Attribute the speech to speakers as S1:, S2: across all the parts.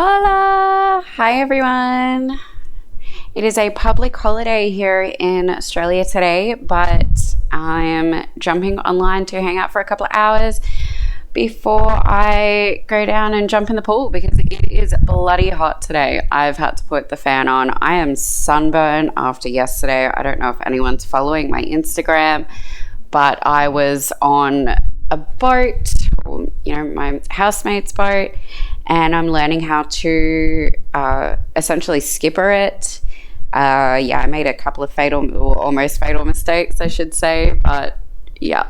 S1: Hola! Hi everyone. It is a public holiday here in Australia today, but I am jumping online to hang out for a couple of hours before I go down and jump in the pool because it is bloody hot today. I've had to put the fan on. I am sunburned after yesterday. I don't know if anyone's following my Instagram, but I was on a boat, my housemate's boat, and I'm learning how to essentially skipper it. I made a couple of fatal or almost fatal mistakes, I should say, but yeah,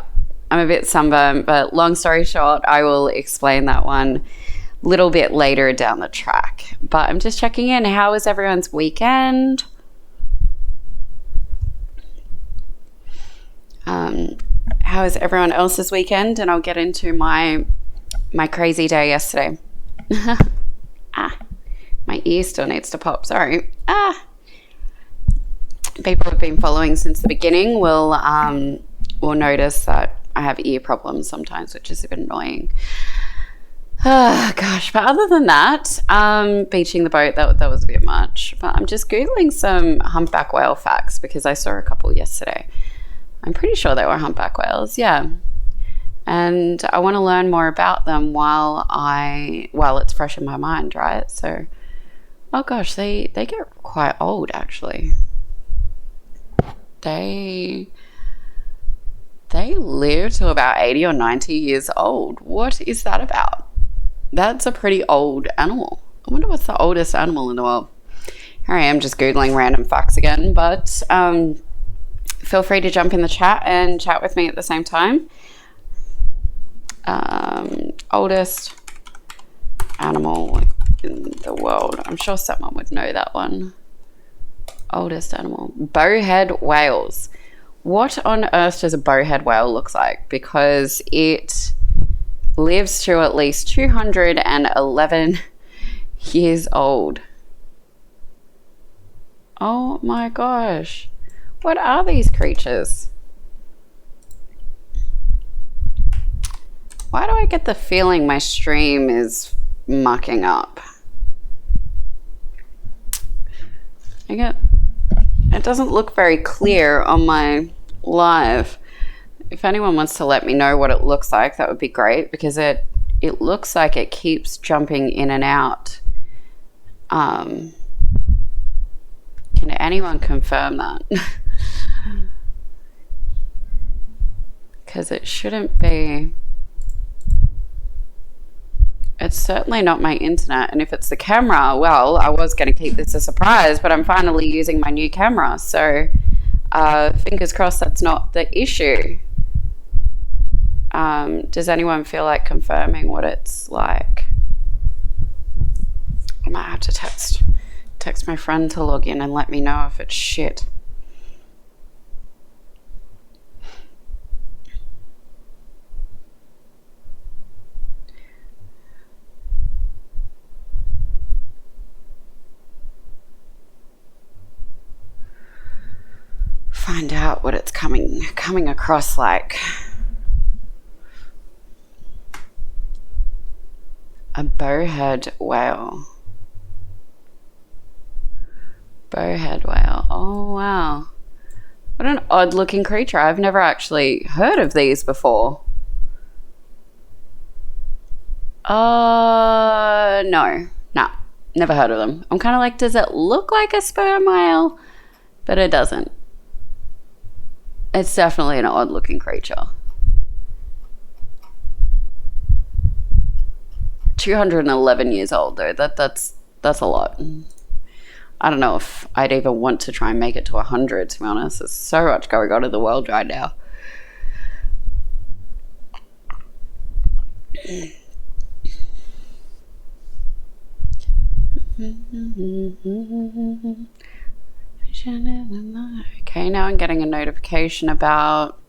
S1: I'm a bit sunburned. But long story short, I will explain that one a little bit later down the track. But I'm just checking in. How was everyone's weekend? How was everyone else's weekend? And I'll get into my crazy day yesterday. My ear still needs to pop. Sorry. People who have been following since the beginning will notice that I have ear problems sometimes, which is a bit annoying. Gosh, but other than that, beaching the boat, that was a bit much. But I'm just Googling some humpback whale facts because I saw a couple yesterday. I'm pretty sure they were humpback whales, yeah. And I want to learn more about them while it's fresh in my mind, right? So, oh gosh, they get quite old actually. They live to about 80 or 90 years old. What is that about? That's a pretty old animal. I wonder what's the oldest animal in the world. Here I am just Googling random facts again, but feel free to jump in the chat and chat with me at the same time. Oldest animal in the world. I'm sure someone would know that one. Oldest animal. Bowhead whales. What on earth does a bowhead whale look like? Because it lives to at least 211 years old. Oh my gosh. What are these creatures? Why do I get the feeling my stream is mucking up? It doesn't look very clear on my live. If anyone wants to let me know what it looks like, that would be great, because it looks like it keeps jumping in and out. Can anyone confirm that? Because it shouldn't be. It's certainly not my internet, and if it's the camera, well, I was going to keep this a surprise, but I'm finally using my new camera, so fingers crossed that's not the issue. Does anyone feel like confirming what it's like? I might have to text my friend to log in and let me know if it's shit. Find out what it's coming across like. A bowhead whale. Bowhead whale. Oh wow. What an odd looking creature. I've never actually heard of these before. No, never heard of them. I'm kind of like, does it look like a sperm whale? But it doesn't. It's definitely an odd looking creature. 211 years old though. That's a lot. I don't know if I'd even want to try and make it to 100, to be honest. There's so much going on in the world right now. Okay, now I'm getting a notification about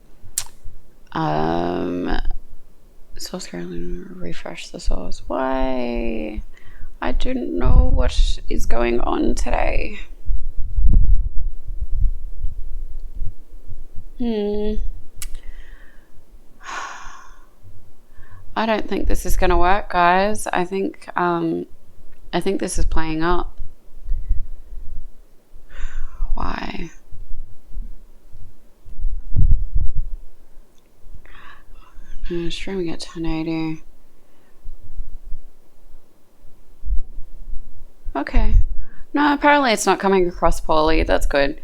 S1: source currently refresh the source. Why? I don't know what is going on today. I don't think this is going to work, guys. I think I think this is playing up. Why? Streaming at 1080. Okay. No, apparently it's not coming across poorly. That's good.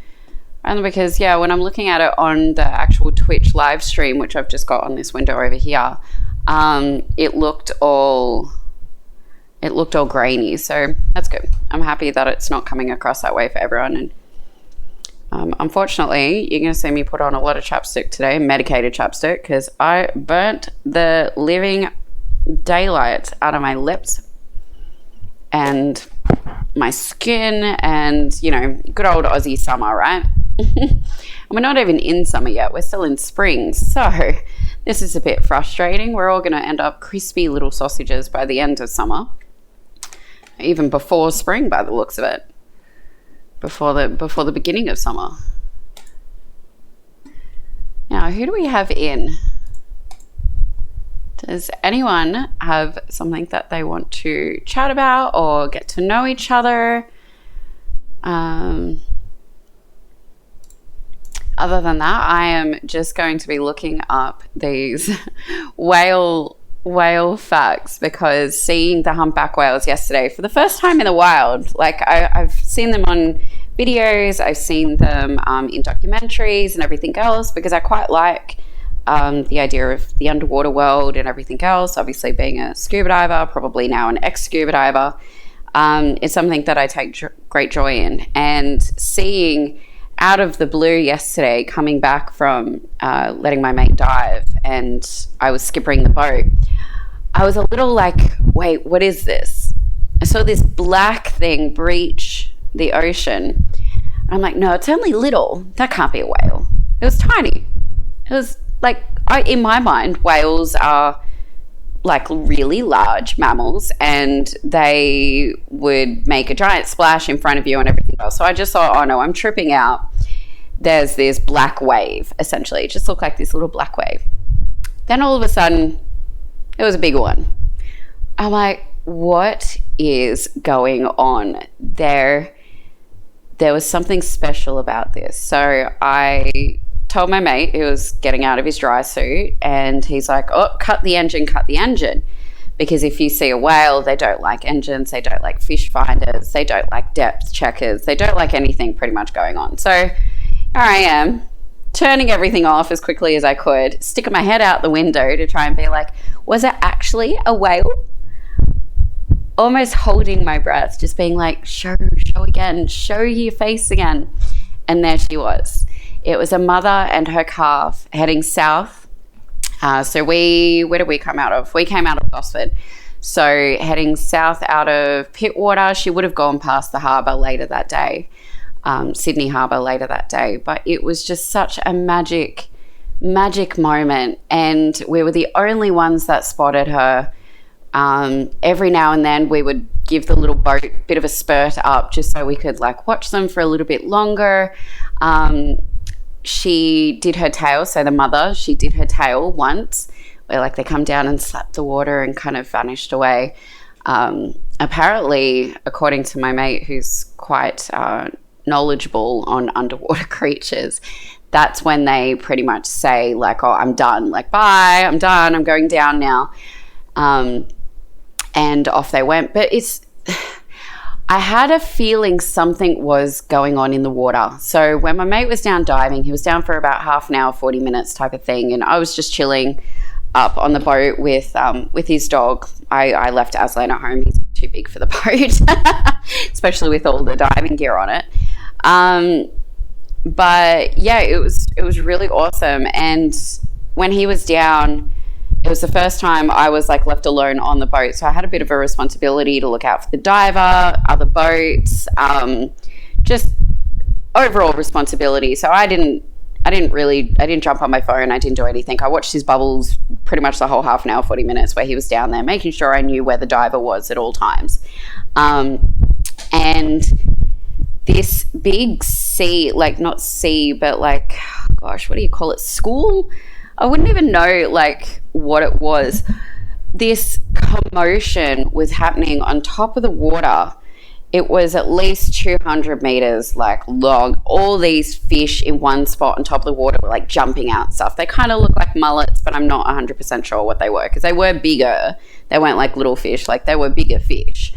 S1: Only because, yeah, when I'm looking at it on the actual Twitch live stream, which I've just got on this window over here, it looked all grainy. So that's good. I'm happy that it's not coming across that way for everyone. And unfortunately, you're going to see me put on a lot of chapstick today, medicated chapstick, because I burnt the living daylight out of my lips and my skin and, you know, good old Aussie summer, right? And we're not even in summer yet. We're still in spring. So this is a bit frustrating. We're all going to end up crispy little sausages by the end of summer, even before spring by the looks of it, before the beginning of summer. Now, who do we have in? Does anyone have something that they want to chat about or get to know each other? Other than that, I am just going to be looking up these whale facts, because seeing the humpback whales yesterday for the first time in the wild, like I've seen them on videos, I've seen them in documentaries and everything else, because I quite like the idea of the underwater world and everything else. Obviously, being a scuba diver, probably now an ex-scuba diver, it's something that I take great joy in. And seeing out of the blue yesterday, coming back from letting my mate dive, and I was skippering the boat, I was a little like, wait, what is this? I saw this black thing breach the ocean. I'm like, no, it's only little. That can't be a whale. It was tiny. It was like, in my mind, whales are like really large mammals, and they would make a giant splash in front of you and everything else. So I just thought, oh no, I'm tripping out. There's this black wave, essentially. It just looked like this little black wave. Then all of a sudden, it was a bigger one. I'm like, what is going on? There was something special about this. So I told my mate, who was getting out of his dry suit, and he's like, oh, cut the engine. Because if you see a whale, they don't like engines, they don't like fish finders, they don't like depth checkers, they don't like anything pretty much going on. So here I am, turning everything off as quickly as I could, sticking my head out the window to try and be like, was it actually a whale? Almost holding my breath, just being like, show again, show your face again. And there she was. It was a mother and her calf heading south. So where did we come out of? We came out of Gosford. So heading south out of Pittwater. She would have gone past the harbour later that day, Sydney Harbour later that day. But it was just such a magic moment. And we were the only ones that spotted her. Every now and then we would give the little boat a bit of a spurt up just so we could like watch them for a little bit longer. She did her tail, so the mother, she did her tail once, where like they come down and slap the water and kind of vanished away. Apparently, according to my mate, who's quite knowledgeable on underwater creatures, that's when they pretty much say like, oh, I'm done, like, bye, I'm done, I'm going down now. And off they went. But I had a feeling something was going on in the water. So when my mate was down diving, he was down for about half an hour, 40 minutes type of thing. And I was just chilling up on the boat with his dog. I left Aslan at home. He's too big for the boat, especially with all the diving gear on it. But yeah, it was really awesome. And when he was down, it was the first time I was like left alone on the boat. So I had a bit of a responsibility to look out for the diver, other boats, just overall responsibility. So I didn't jump on my phone. I didn't do anything. I watched his bubbles pretty much the whole half an hour, 40 minutes where he was down there, making sure I knew where the diver was at all times. And this big sea, like not sea, but like, gosh, what do you call it? School? I wouldn't even know like what it was. this commotion was happening on top of the water. It was at least 200 meters like long. All these fish in one spot on top of the water were like jumping out and stuff. They kind of look like mullets, but I'm not 100% sure what they were, because they were bigger. They weren't like little fish, like they were bigger fish.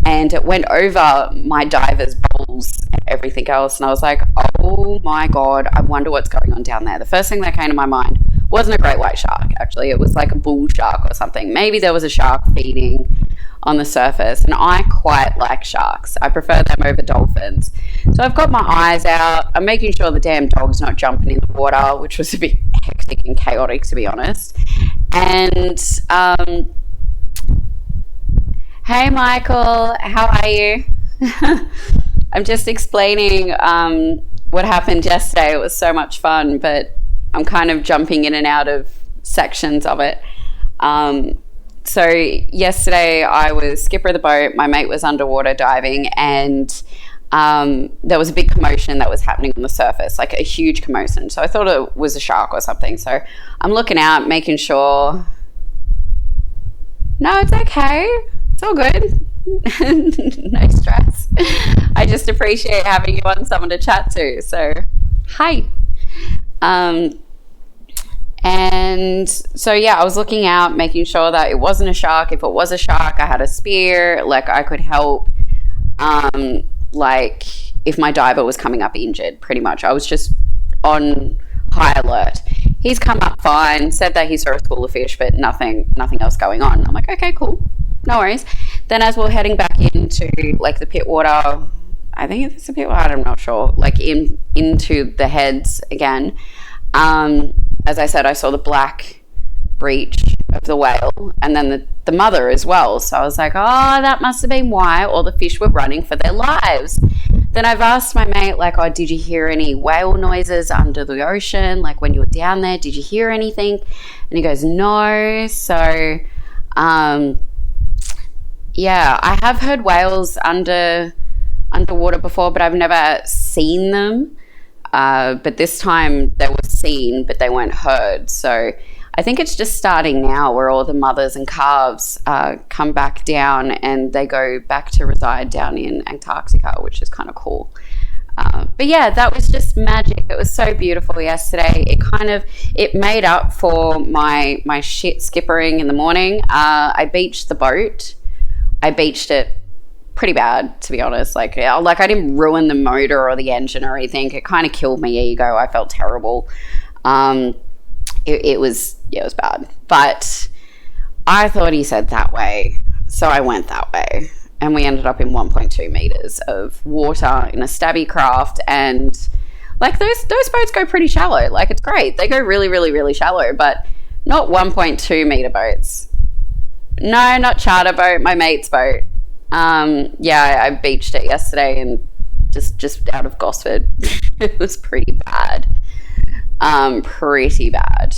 S1: And it went over my diver's bowls and everything else. And I was like, oh my God, I wonder what's going on down there. The first thing that came to my mind wasn't a great white shark, actually. It was like a bull shark or something. Maybe there was a shark feeding on the surface. And I quite like sharks. I prefer them over dolphins. So I've got my eyes out. I'm making sure the damn dog's not jumping in the water, which was a bit hectic and chaotic, to be honest. And hey, Michael, how are you? I'm just explaining what happened yesterday. It was so much fun, but I'm kind of jumping in and out of sections of it. So yesterday I was skipper of the boat. My mate was underwater diving, and there was a big commotion that was happening on the surface, like a huge commotion. So I thought it was a shark or something. So I'm looking out, making sure. No, it's okay. It's all good. No stress. I just appreciate having you on, someone to chat to. So, hi. And so, yeah, I was looking out, making sure that it wasn't a shark. If it was a shark, I had a spear. Like, I could help. Like, if my diver was coming up injured, pretty much. I was just on high alert. He's come up fine, said that he saw a school of fish, but nothing else going on. I'm like, okay, cool. No worries. Then as we're heading back into like the pit water, I think it's a pit water, I'm not sure, like into the heads again. As I said, I saw the black breech of the whale, and then the mother as well. So I was like, oh, that must have been why all the fish were running for their lives. Then I've asked my mate, like, oh, did you hear any whale noises under the ocean? Like when you were down there, did you hear anything? And he goes, no. So, yeah, I have heard whales underwater before, but I've never seen them. But this time they were seen, but they weren't heard. So I think it's just starting now, where all the mothers and calves come back down and they go back to reside down in Antarctica, which is kind of cool. But yeah, that was just magic. It was so beautiful yesterday. It made up for my shit skippering in the morning. I beached the boat. I beached it pretty bad, to be honest. Like I didn't ruin the motor or the engine or anything. It kind of killed my ego. I felt terrible. It was bad. But I thought he said that way, so I went that way. And we ended up in 1.2 meters of water in a stabby craft. And like those boats go pretty shallow. Like it's great. They go really, really, really shallow, but not 1.2 meter boats. No, not charter boat, my mate's boat. Yeah, I beached it yesterday and just out of Gosford. It was pretty bad. Pretty bad.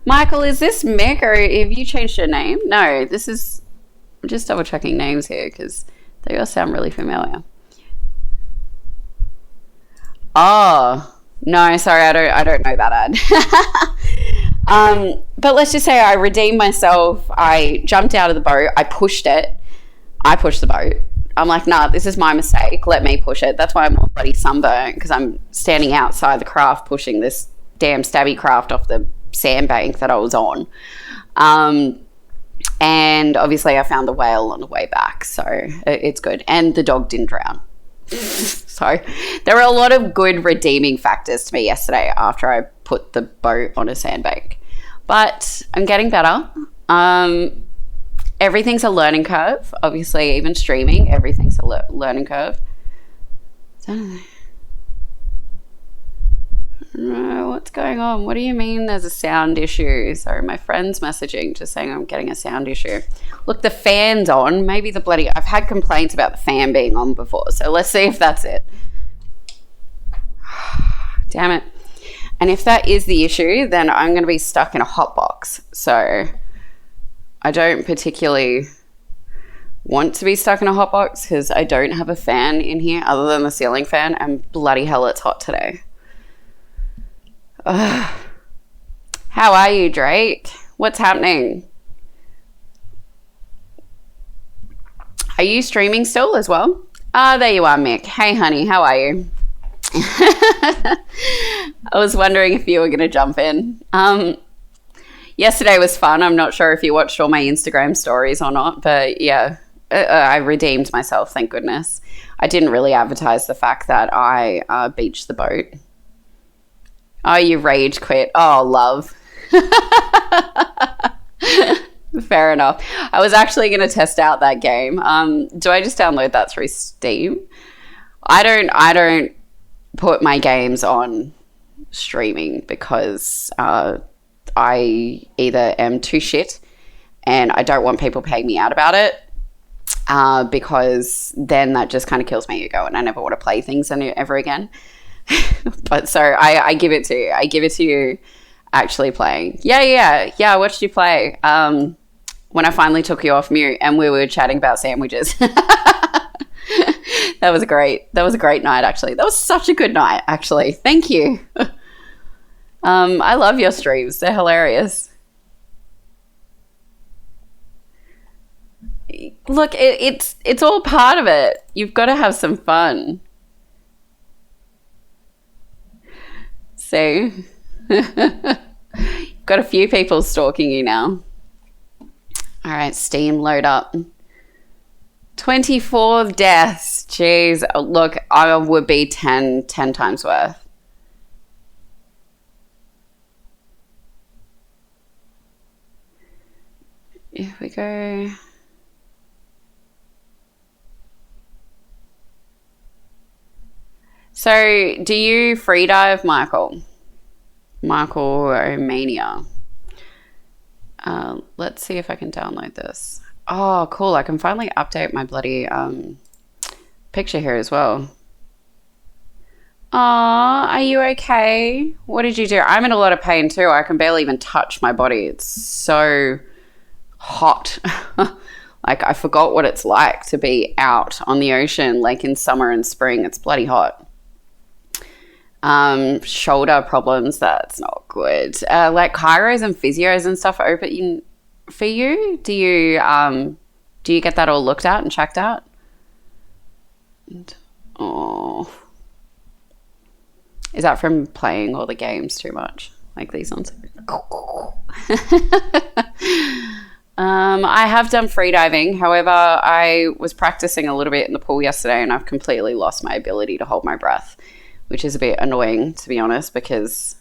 S1: Michael, is this Mick, or have you changed your name? No, this is... I'm just double checking names here because they all sound really familiar. Oh, no, sorry, I don't know that ad. But let's just say I redeemed myself. I jumped out of the boat. I pushed it. I pushed the boat. I'm like, nah, this is my mistake. Let me push it. That's why I'm all bloody sunburnt, because I'm standing outside the craft pushing this damn stabby craft off the sandbank that I was on. And obviously I found the whale on the way back, so it's good. And the dog didn't drown. So there were a lot of good redeeming factors to me yesterday after I put the boat on a sandbank. But I'm getting better. Everything's a learning curve. Obviously, even streaming, everything's a learning curve. What's going on? What do you mean there's a sound issue? Sorry, my friend's messaging just saying I'm getting a sound issue. Look, the fan's on. Maybe I've had complaints about the fan being on before, so let's see if that's it. Damn it. And if that is the issue, then I'm going to be stuck in a hot box. So I don't particularly want to be stuck in a hot box because I don't have a fan in here other than the ceiling fan, and bloody hell, it's hot today. Ugh. How are you, Drake? What's happening? Are you streaming still as well? Ah, there you are, Mick. Hey, honey, how are you? I was wondering if you were going to jump in. Yesterday was fun. I'm not sure if you watched all my Instagram stories or not, but yeah, I redeemed myself, thank goodness. I didn't really advertise the fact that I beached the boat. Oh, you rage quit. Oh, love. Fair enough. I was actually going to test out that game. Do I just download that through Steam? I don't put my games on streaming because I either am too shit and I don't want people paying me out about it because then that just kind of kills my ego and I never want to play things ever again. But so I give it to you. I give it to you actually playing. Yeah, I watched you play when I finally took you off mute and we were chatting about sandwiches. That was a great night, actually. That was such a good night, actually. Thank you. I love your streams. They're hilarious. Look, it's all part of it. You've got to have some fun. So, got a few people stalking you now. All right, Steam, load up. 24 deaths. Jeez. Look, I would be 10 times worth. Here we go. So, do you free dive, Michael? Michael Romania. Let's see if I can download this. Oh, cool. I can finally update my bloody picture here as well. Aw, are you okay? What did you do? I'm in a lot of pain too. I can barely even touch my body. It's so hot. Like, I forgot what it's like to be out on the ocean, like in summer and spring. It's bloody hot. Shoulder problems, that's not good. Like chiros and physios and stuff open for you. Do you get that all looked at and checked out? Oh, is that from playing all the games too much, like these ones? I have done freediving. However, I was practicing a little bit in the pool yesterday and I've completely lost my ability to hold my breath, which is a bit annoying, to be honest, because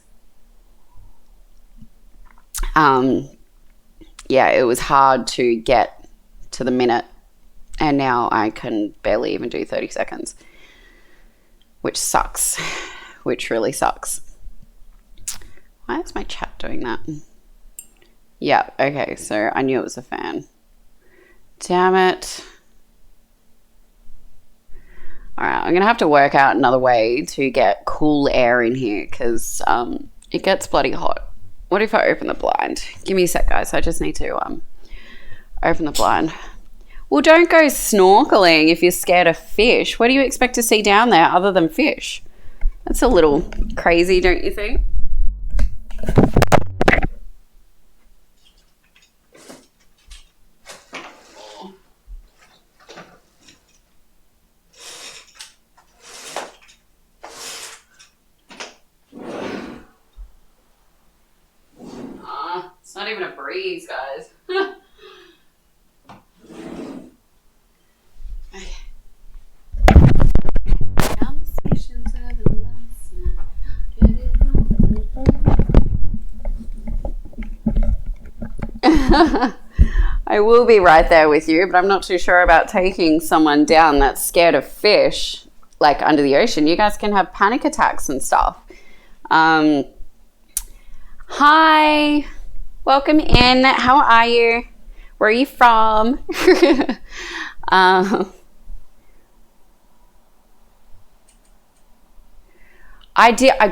S1: yeah, it was hard to get to the minute and now I can barely even do 30 seconds, which sucks, which really sucks. Why is my chat doing that? Yeah, okay, so I knew it was a fan. Damn it. All right, I'm going to have to work out another way to get cool air in here because it gets bloody hot. What if I open the blind? Give me a sec, guys. I just need to open the blind. Well, don't go snorkeling if you're scared of fish. What do you expect to see down there other than fish? That's a little crazy, don't you think? It's not even a breeze, guys. Okay. I will be right there with you, but I'm not too sure about taking someone down that's scared of fish, like under the ocean. You guys can have panic attacks and stuff. Hi. Welcome in. How are you? Where are you from? I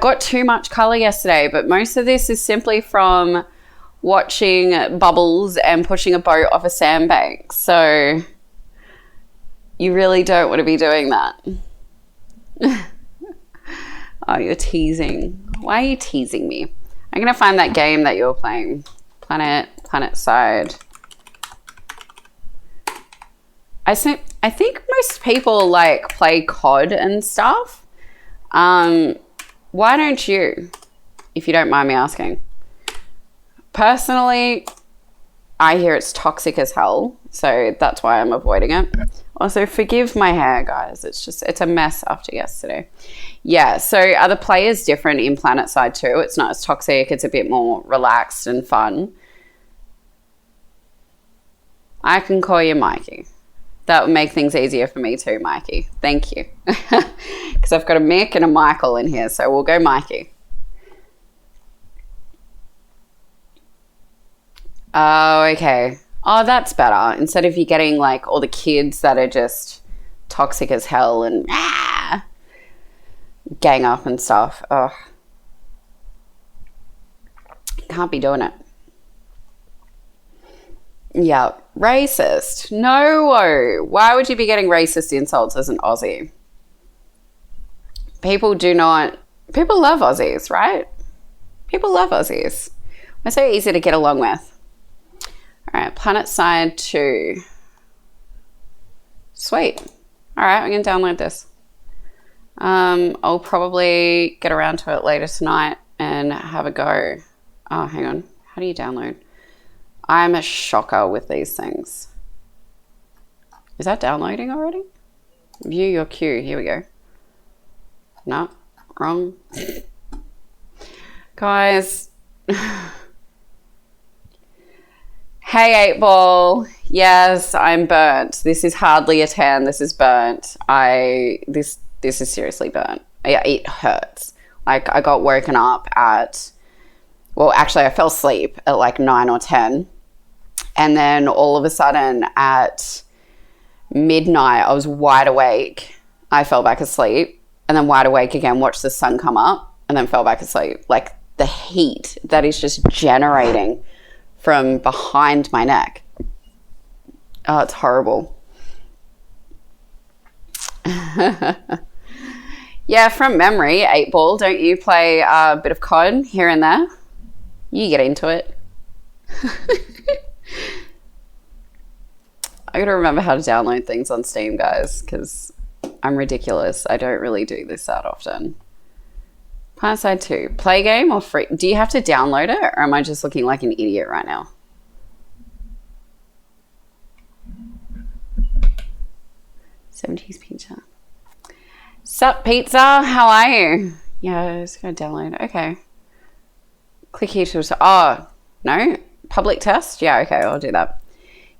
S1: got too much color yesterday, but most of this is simply from watching bubbles and pushing a boat off a sandbank. So you really don't want to be doing that. Oh, you're teasing. Why are you teasing me? I'm going to find that game that you were playing. Planet Side. I sent I think most people like play COD and stuff. Why don't you, if you don't mind me asking? Personally, I hear it's toxic as hell, so that's why I'm avoiding it. Also, forgive my hair, guys. It's a mess after yesterday. Yeah, so are the players different in Planetside too? It's not as toxic. It's a bit more relaxed and fun. I can call you Mikey. That would make things easier for me too, Mikey. Thank you. Because I've got a Mick and a Michael in here, so we'll go Mikey. Oh, okay. Oh, that's better. Instead of you getting like all the kids that are just toxic as hell and gang up and stuff. Oh, can't be doing it. Yeah, racist. No. Why would you be getting racist insults as an Aussie? People love Aussies, right? People love Aussies. We're so easy to get along with. All right, Planetside 2. Sweet. All right, I'm going to download this. I'll probably get around to it later tonight and have a go. Oh, hang on. How do you download? I'm a shocker with these things. Is that downloading already? View your queue. Here we go. No, wrong. Guys. Hey, 8-Ball. Yes, I'm burnt. This is hardly a tan. This is burnt. This is seriously burnt. Yeah, it hurts. Like, I got woken up at, well, actually, I fell asleep at like 9 or 10. And then all of a sudden at midnight, I was wide awake. I fell back asleep and then wide awake again, watched the sun come up and then fell back asleep. Like the heat that is just generating from behind my neck. Oh, it's horrible. Yeah, from memory, 8-Ball, don't you play a bit of COD here and there? You get into it. I gotta remember how to download things on Steam, guys, because I'm ridiculous. I don't really do this that often. Planetside 2. Play game or free? Do you have to download it, or am I just looking like an idiot right now? '70s pizza. Sup, pizza? How are you? Yeah, I was gonna download. Okay. Click here to... Oh, no? Public test? Yeah, okay, I'll do that.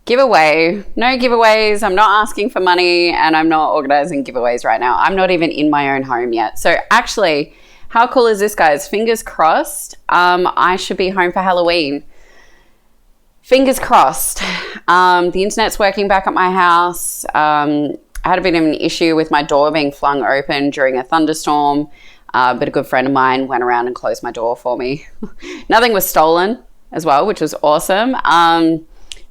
S1: Giveaway. No giveaways. I'm not asking for money, and I'm not organizing giveaways right now. I'm not even in my own home yet. So actually, how cool is this, guys? Fingers crossed. I should be home for Halloween. Fingers crossed. The internet's working back at my house. I had a bit of an issue with my door being flung open during a thunderstorm, but a good friend of mine went around and closed my door for me. Nothing was stolen as well, which was awesome.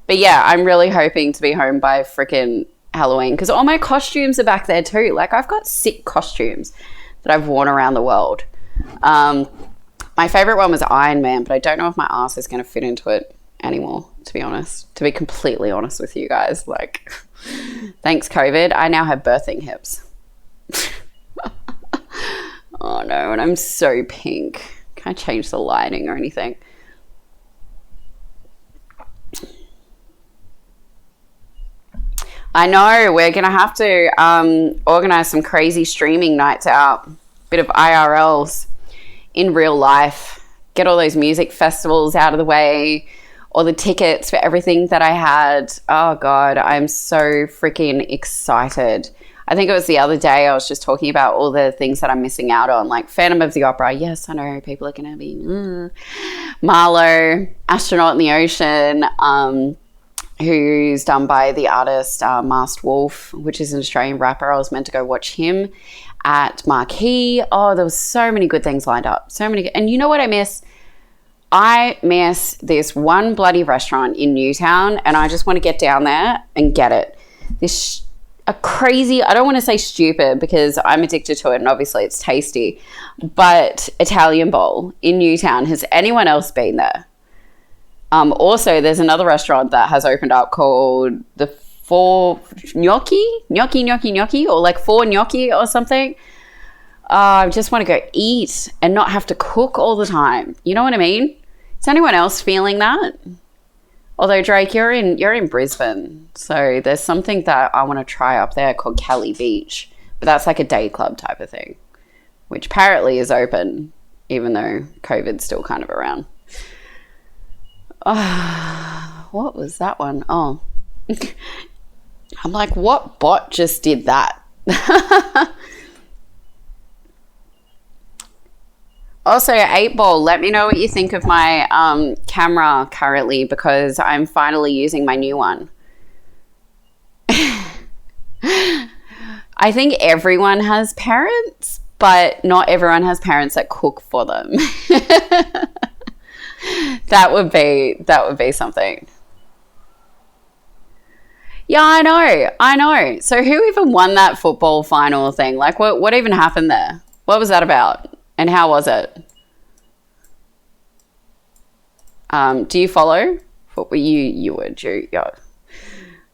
S1: But yeah, I'm really hoping to be home by freaking Halloween because all my costumes are back there too. Like, I've got sick costumes that I've worn around the world. My favorite one was Iron Man, but I don't know if my ass is going to fit into it anymore, to be honest. To be completely honest with you guys, like, thanks COVID, I now have birthing hips. Oh no, and I'm so pink. Can I change the lighting or anything? I know, we're going to have to organize some crazy streaming nights out. Bit of IRLs in real life. Get all those music festivals out of the way. All the tickets for everything that I had. Oh, God, I'm so freaking excited. I think it was the other day I was just talking about all the things that I'm missing out on. Like Phantom of the Opera. Yes, I know, people are going to be... Marlowe, Astronaut in the Ocean... who's done by the artist Masked Wolf, which is an Australian rapper. I was meant to go watch him at Marquee. Oh, there was so many good things lined up. So many. And you know what I miss? I miss this one bloody restaurant in Newtown, and I just want to get down there and get it. A crazy, I don't want to say stupid because I'm addicted to it and obviously it's tasty, but Italian bowl in Newtown. Has anyone else been there? Also, there's another restaurant that has opened up called the 4 gnocchi, or like 4 gnocchi or something. I just want to go eat and not have to cook all the time. You know what I mean? Is anyone else feeling that? Although, Drake, you're in Brisbane, so there's something that I want to try up there called Cali Beach, but that's like a day club type of thing, which apparently is open, even though COVID's still kind of around. What was that one? Oh, I'm like, what bot just did that? Also, 8Ball, let me know what you think of my camera currently, because I'm finally using my new one. I think everyone has parents, but not everyone has parents that cook for them. That would be something. Yeah, I know. So who even won that football final thing? Like, what even happened there? What was that about? And how was it? Do you follow? You would, yeah,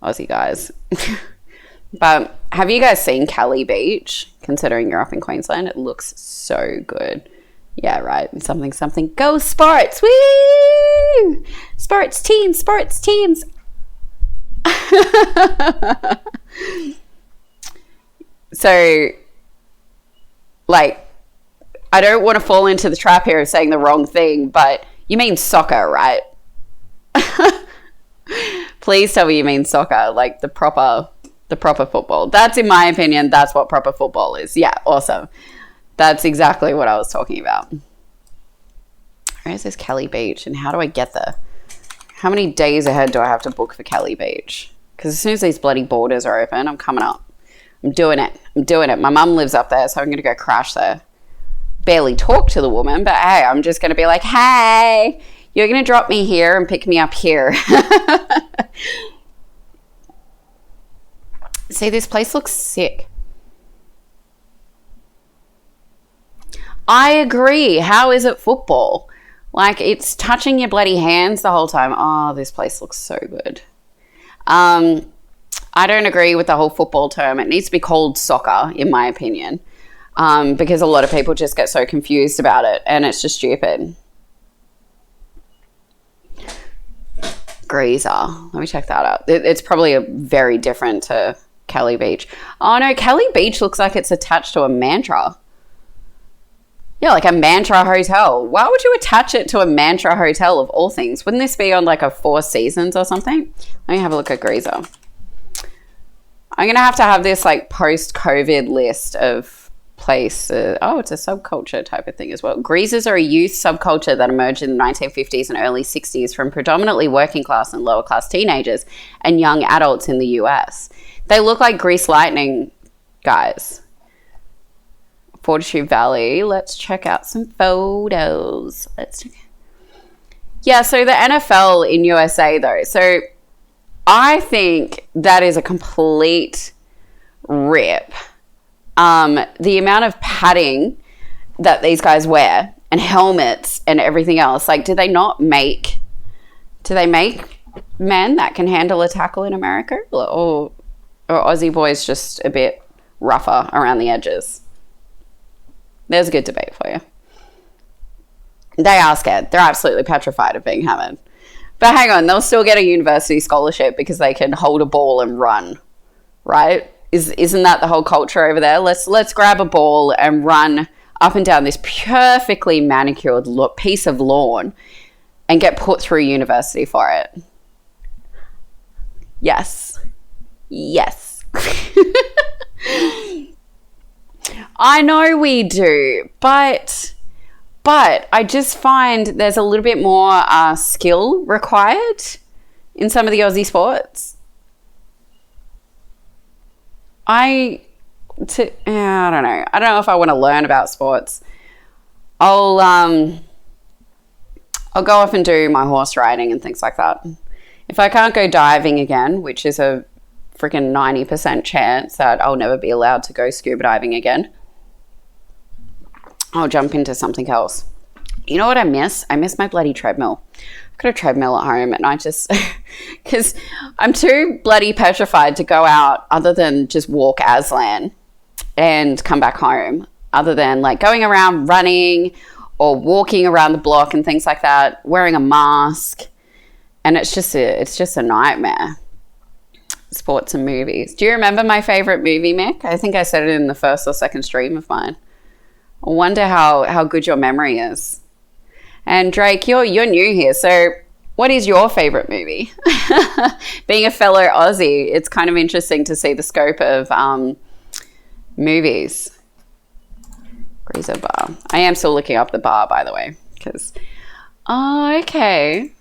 S1: Aussie guys. But have you guys seen Cali Beach? Considering you're up in Queensland, it looks so good. Yeah, right. Something. Go sports! Woo! Sports teams. So, like, I don't want to fall into the trap here of saying the wrong thing, but you mean soccer, right? Please tell me you mean soccer, like the proper football. That's, in my opinion, that's what proper football is. Yeah, awesome. That's exactly what I was talking about. Where is this Cali Beach, and how do I get there? How many days ahead do I have to book for Cali Beach? Because as soon as these bloody borders are open, I'm coming up. I'm doing it. My mum lives up there, so I'm going to go crash there. Barely talk to the woman, but hey, I'm just going to be like, hey, you're going to drop me here and pick me up here. See, this place looks sick. I agree. How is it football? Like, it's touching your bloody hands the whole time. Oh, this place looks so good. I don't agree with the whole football term. It needs to be called soccer, in my opinion. Because a lot of people just get so confused about it, and it's just stupid. Greaser. Let me check that out. It's probably very different to Cali Beach. Oh no, Cali Beach looks like it's attached to a mantra. Yeah, like a mantra hotel. Why would you attach it to a mantra hotel of all things? Wouldn't this be on like a Four Seasons or something? Let me have a look at Greaser. I'm going to have this like post-COVID list of places. Oh, it's a subculture type of thing as well. Greasers are a youth subculture that emerged in the 1950s and early 60s from predominantly working class and lower class teenagers and young adults in the US. They look like Grease Lightning guys. Fortitude Valley. Let's check out some photos. Yeah, so the NFL in USA though. So I think that is a complete rip. The amount of padding that these guys wear and helmets and everything else, like, do they make men that can handle a tackle in America? Or Aussie boys just a bit rougher around the edges? There's a good debate for you. They are scared. They're absolutely petrified of being hammered. But hang on, they'll still get a university scholarship because they can hold a ball and run, right? Isn't that the whole culture over there? Let's grab a ball and run up and down this perfectly manicured piece of lawn and get put through university for it. Yes. I know we do, but I just find there's a little bit more skill required in some of the Aussie sports. I don't know. I don't know if I want to learn about sports. I'll go off and do my horse riding and things like that. If I can't go diving again, which is a freaking 90% chance that I'll never be allowed to go scuba diving again, I'll jump into something else. You know what I miss? I miss my bloody treadmill. I've got a treadmill at home, and I just, because I'm too bloody petrified to go out other than just walk Aslan and come back home, other than like going around running or walking around the block and things like that, wearing a mask. And it's just a nightmare. Sports and movies. Do you remember my favorite movie, Mick? I think I said it in the first or second stream of mine. I wonder how good your memory is. And Drake, you're new here, so what is your favorite movie? Being a fellow Aussie, it's kind of interesting to see the scope of movies. Greaser bar. I am still looking up the bar, by the way, because okay.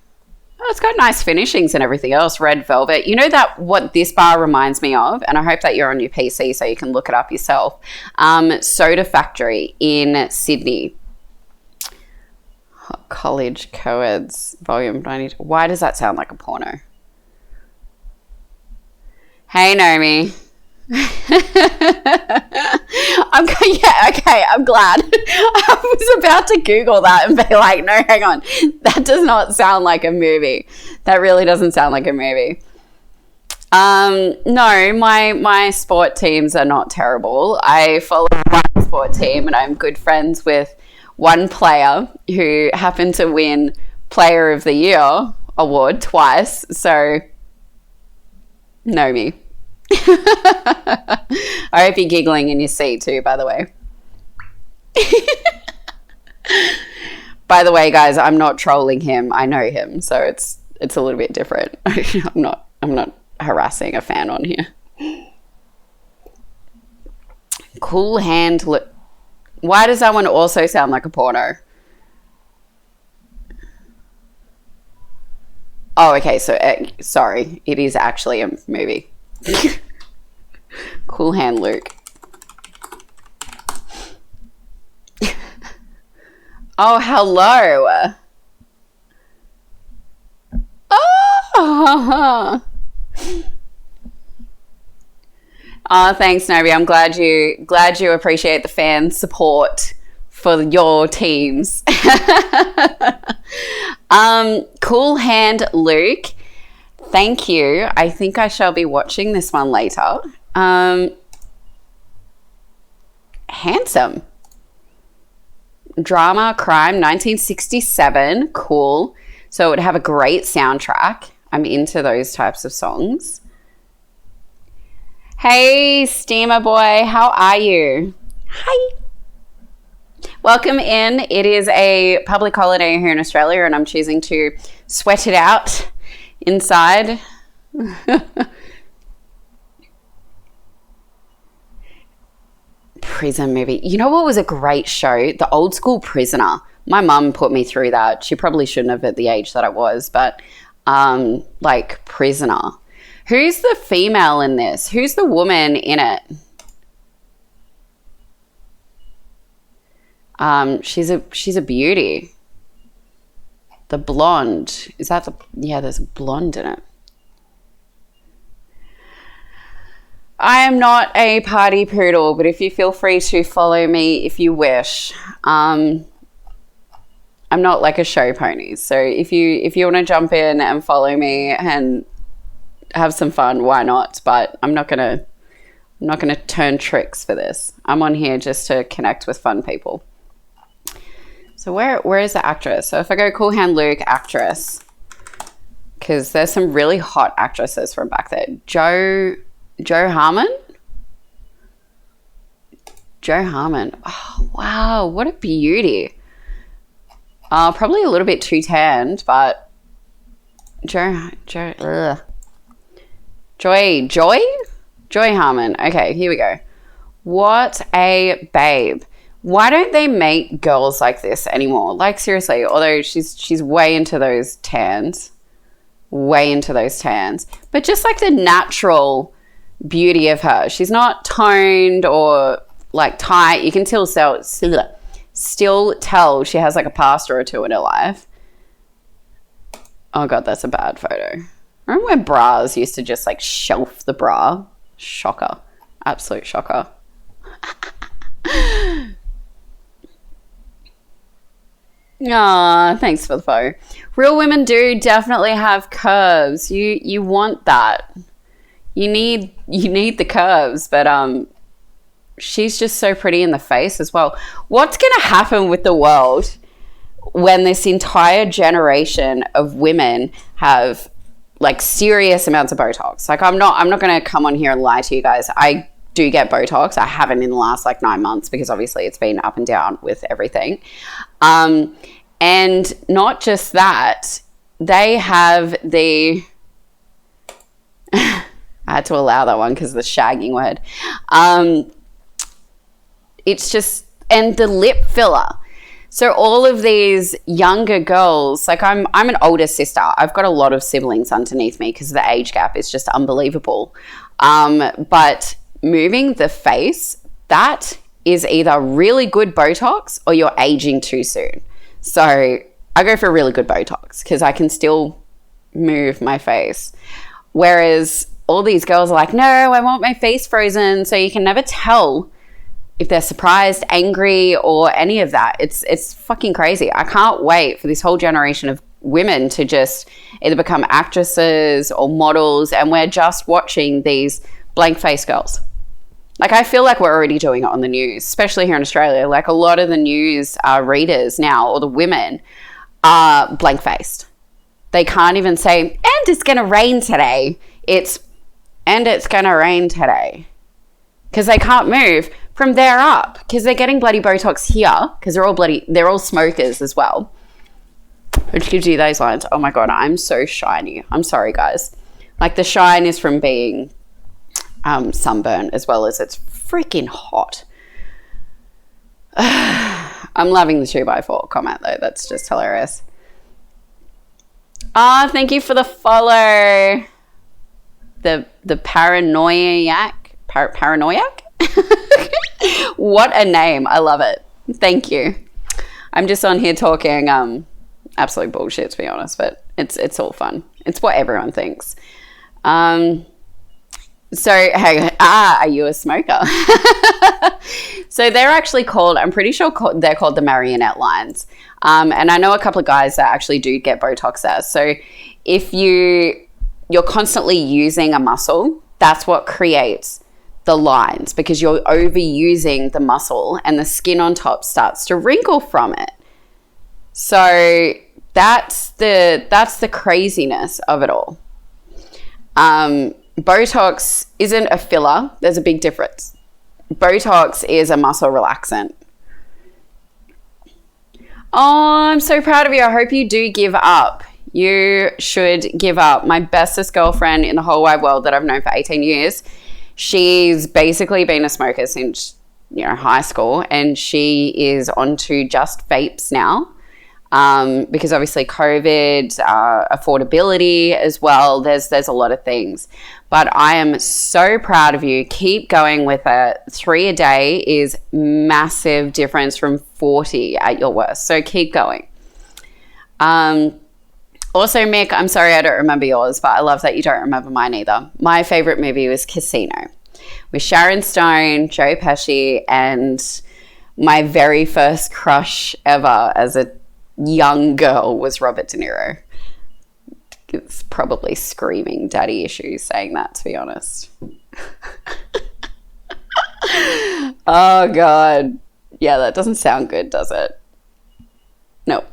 S1: Oh, it's got nice finishings and everything else. Red velvet. You know that what this bar reminds me of, and I hope that you're on your PC so you can look it up yourself. Soda Factory in Sydney. College Co-eds, volume 92. Why does that sound like a porno? Hey, Naomi. I'm glad. I was about to Google that and be like, no, hang on. That does not sound like a movie. That really doesn't sound like a movie. No, my sport teams are not terrible. I follow one sport team and I'm good friends with one player who happened to win Player of the Year award twice. So, know me. I hope you're giggling in your seat too, by the way. By the way, guys, I'm not trolling him. I know him, so it's a little bit different. I'm not harassing a fan on here. Cool hand look. Why does that one also sound like a porno? Oh, okay. So, sorry. It is actually a movie. Cool hand Luke. Oh, hello. Oh. Oh, thanks, Nobi. I'm glad you appreciate the fan support for your teams. Cool hand, Luke. Thank you. I think I shall be watching this one later. Handsome. Drama, crime, 1967. Cool. So it would have a great soundtrack. I'm into those types of songs. Hey, Steamer Boy, how are you? Hi. Welcome in. It is a public holiday here in Australia and I'm choosing to sweat it out inside. Prison movie. You know what was a great show? The Old School Prisoner. My mum put me through that. She probably shouldn't have at the age that I was, but like Prisoner. Who's the female in this? Who's the woman in it? She's a beauty. The blonde. Is that the... Yeah, there's a blonde in it. I am not a party poodle, but if you feel free to follow me if you wish. I'm not like a show pony. So if you want to jump in and follow me and have some fun, why not? But I'm not gonna turn tricks for this. I'm on here just to connect with fun people. So where is the actress? So if I go Cool Hand Luke, actress, because there's some really hot actresses from back there. Joe Harmon. Joe Harmon. Oh wow, what a beauty. Probably a little bit too tanned, but Joy Harmon. Okay, here we go. What a babe. Why don't they make girls like this anymore? Like seriously, although she's way into those tans. But just like the natural beauty of her. She's not toned or like tight. You can still tell she has like a pasta or two in her life. Oh God, that's a bad photo. Remember when bras used to just like shelf the bra? Shocker. Absolute shocker. Aw, thanks for the follow. Real women do definitely have curves. You want that. You need the curves, but she's just so pretty in the face as well. What's going to happen with the world when this entire generation of women have like serious amounts of Botox? Like I'm not going to come on here and lie to you guys. I do get Botox. I haven't in the last like 9 months because obviously it's been up and down with everything. And not just that, they have the I had to allow that one because of the shagging word. It's just, and the lip filler. So all of these younger girls, like I'm an older sister. I've got a lot of siblings underneath me because the age gap is just unbelievable. But moving the face, that is either really good Botox or you're aging too soon. So I go for really good Botox because I can still move my face. Whereas all these girls are like, no, I want my face frozen. So you can never tell if they're surprised, angry, or any of that. It's fucking crazy. I can't wait for this whole generation of women to just either become actresses or models, and we're just watching these blank face girls. Like, I feel like we're already doing it on the news, especially here in Australia. Like, a lot of the news readers now, or the women, are blank faced. They can't even say, and it's going to rain today. And it's going to rain today. Because they can't move from there up, because they're getting bloody Botox here, because they're all smokers as well, which gives you those lines. Oh my God, I'm so shiny. I'm sorry, guys. Like, the shine is from being sunburned, as well as it's freaking hot. I'm loving the 2x4 comment though. That's just hilarious. Thank you for the follow. The paranoiac. Paranoiac? What a name. I love it. Thank you. I'm just on here talking absolute bullshit, to be honest, but it's all fun. It's what everyone thinks. So, hey, are you a smoker? So they're actually called, I'm pretty sure they're called the marionette lines. And I know a couple of guys that actually do get Botox there. So if you're constantly using a muscle, that's what creates the lines, because you're overusing the muscle and the skin on top starts to wrinkle from it. So that's the craziness of it all. Botox isn't a filler. There's a big difference. Botox is a muscle relaxant. Oh, I'm so proud of you. I hope you do give up. You should give up. My bestest girlfriend in the whole wide world that I've known for 18 years, she's basically been a smoker since, high school, and she is onto just vapes now. Because obviously COVID, affordability as well, there's a lot of things. But I am so proud of you. Keep going with it. 3 a day is massive difference from 40 at your worst. So keep going. Also, Mick, I'm sorry I don't remember yours, but I love that you don't remember mine either. My favorite movie was Casino with Sharon Stone, Joe Pesci, and my very first crush ever as a young girl was Robert De Niro. It's probably screaming daddy issues saying that, to be honest. Oh God. Yeah, that doesn't sound good, does it? No.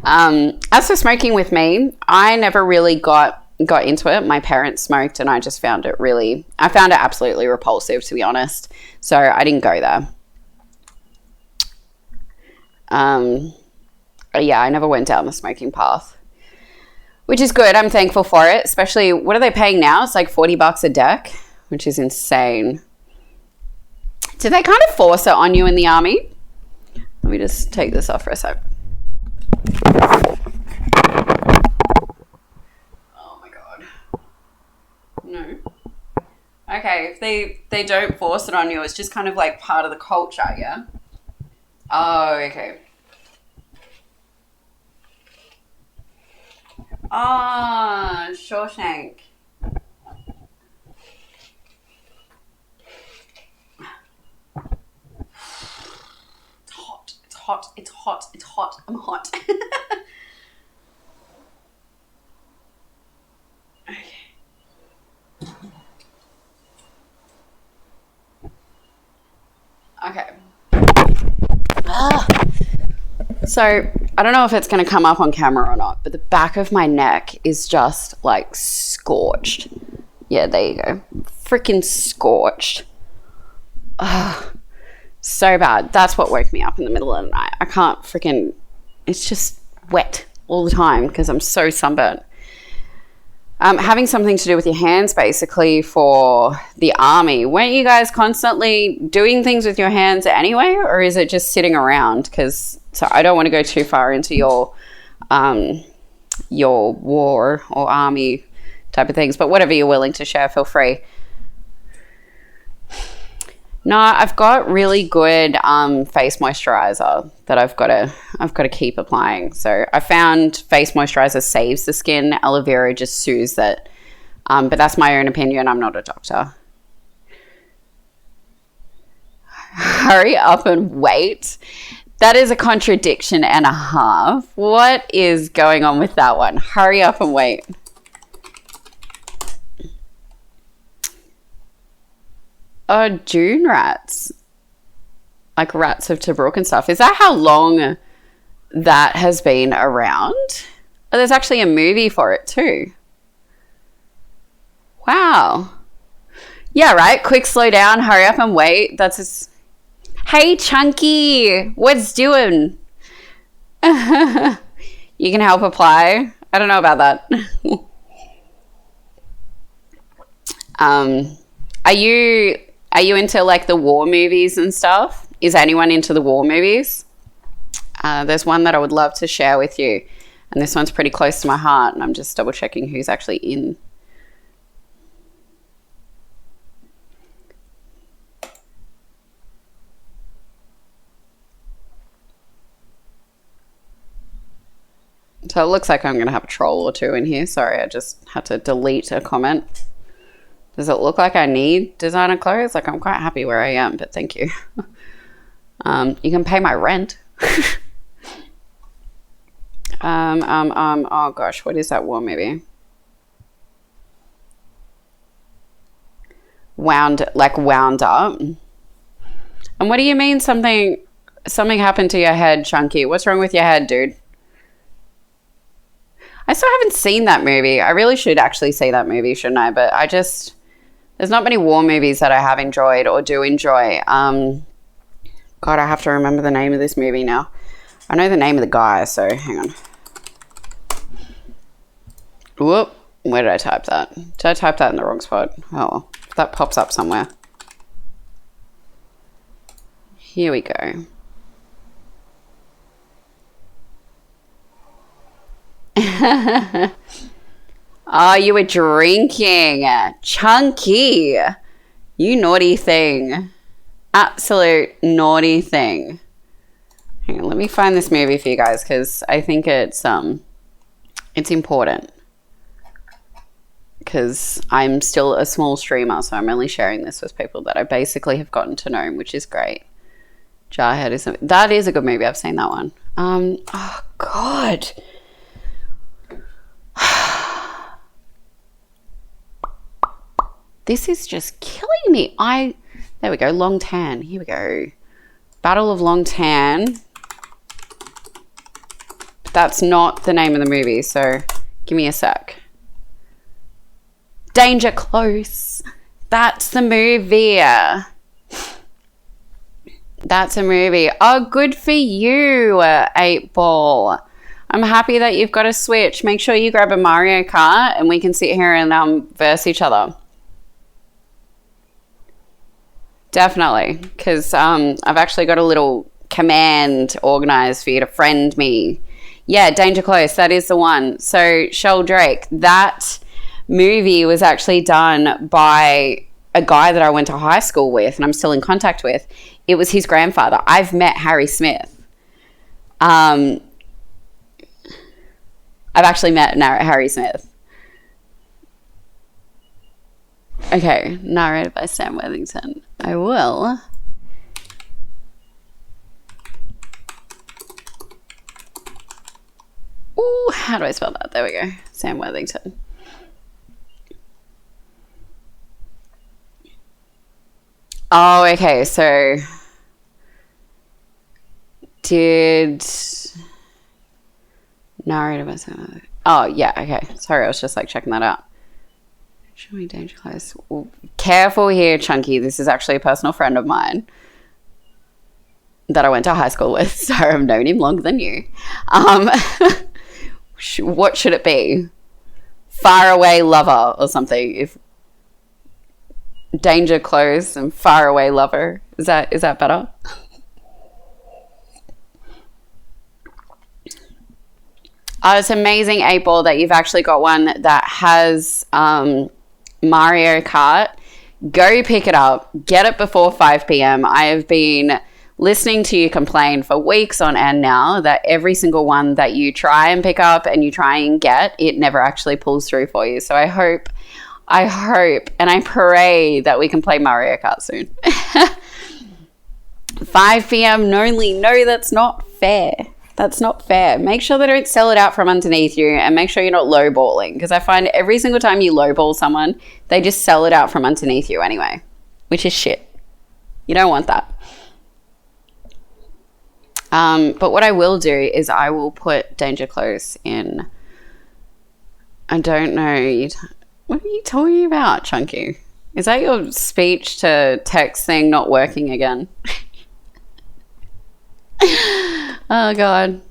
S1: As for smoking with me, I never really got into it. My parents smoked and I just found it absolutely repulsive, to be honest. So I didn't go there. Yeah, I never went down the smoking path, which is good. I'm thankful for it, especially, what are they paying now? It's like $40 a deck, which is insane. Do they kind of force it on you in the army? Let me just take this off for a sec. Oh my God. No. Okay, if they don't force it on you, it's just kind of like part of the culture, yeah? Oh, okay. Ah, Shawshank. hot. It's hot. It's hot. I'm hot. Okay. So I don't know if it's going to come up on camera or not, but the back of my neck is just like scorched. Yeah, there you go. Freaking scorched. So bad. That's what woke me up in the middle of the night. I can't freaking, it's just wet all the time because I'm so sunburnt. Having something to do with your hands basically for the army. Weren't you guys constantly doing things with your hands anyway, or is it just sitting around? Because so I don't want to go too far into your war or army type of things, but whatever you're willing to share, feel free. No, I've got really good face moisturizer that I've got to keep applying. So I found face moisturizer saves the skin, aloe vera just soothes it. But that's my own opinion. I'm not a doctor. Hurry up and wait. That is a contradiction and a half. What is going on with that one? Hurry up and wait. Oh, Dune rats. Like rats of Tobruk and stuff. Is that how long that has been around? Oh, there's actually a movie for it too. Wow. Yeah, right. Quick, slow down, hurry up and wait. That's just... Hey, Chunky. What's doing? You can help apply. I don't know about that. Are you into like the war movies and stuff? Is anyone into the war movies? There's one that I would love to share with you. And this one's pretty close to my heart. And I'm just double checking who's actually in. So it looks like I'm going to have a troll or two in here. Sorry, I just had to delete a comment. Does it look like I need designer clothes? Like, I'm quite happy where I am, but thank you. You can pay my rent. Oh gosh, what is that war movie? Wound up. And what do you mean something happened to your head, Chunky? What's wrong with your head, dude? I still haven't seen that movie. I really should actually see that movie, shouldn't I? But there's not many war movies that I have enjoyed or do enjoy. God, I have to remember the name of this movie now. I know the name of the guy, so hang on. Whoop. Where did I type that? Did I type that in the wrong spot? Oh, that pops up somewhere. Here we go. Oh, you were drinking. Chunky. You naughty thing. Absolute naughty thing. Hang on, let me find this movie for you guys because I think it's important. Because I'm still a small streamer, so I'm only sharing this with people that I basically have gotten to know, which is great. Jarhead that is a good movie. I've seen that one. Oh God. This is just killing me. There we go. Long Tan. Here we go. Battle of Long Tan. That's not the name of the movie, so give me a sec. Danger Close. That's the movie. That's a movie. Oh, good for you, 8-Ball. I'm happy that you've got a Switch. Make sure you grab a Mario Kart and we can sit here and verse each other. Definitely, because I've actually got a little command organized for you to friend me. Yeah, Danger Close, that is the one. So, Sheldrake, that movie was actually done by a guy that I went to high school with and I'm still in contact with. It was his grandfather. I've met Harry Smith. I've actually met Harry Smith. Okay, narrated by Sam Worthington. I will. How do I spell that? There we go. Sam Worthington. Oh, okay. So did narrative? Oh, yeah. Okay. Sorry, I was just like checking that out. Show me danger close. Careful here, Chunky. This is actually a personal friend of mine that I went to high school with, so I've known him longer than you. What should it be? Far away lover or something. If danger close and far away lover. Is that better? Oh, it's amazing, April, that you've actually got one that has Mario Kart. Go pick it up. Get it before 5 p.m. I have been listening to you complain for weeks on end now that every single one that you try and pick up and you try and get, it never actually pulls through for you. So I hope and I pray that we can play Mario Kart soon. 5 p.m. only. No, that's not fair. That's not fair. Make sure they don't sell it out from underneath you, and make sure you're not lowballing, because I find every single time you lowball someone, they just sell it out from underneath you anyway, which is shit. You don't want that. But what I will do is I will put danger close in. I don't know. What are you talking about, Chunky? Is that your speech to text thing not working again? Oh, God.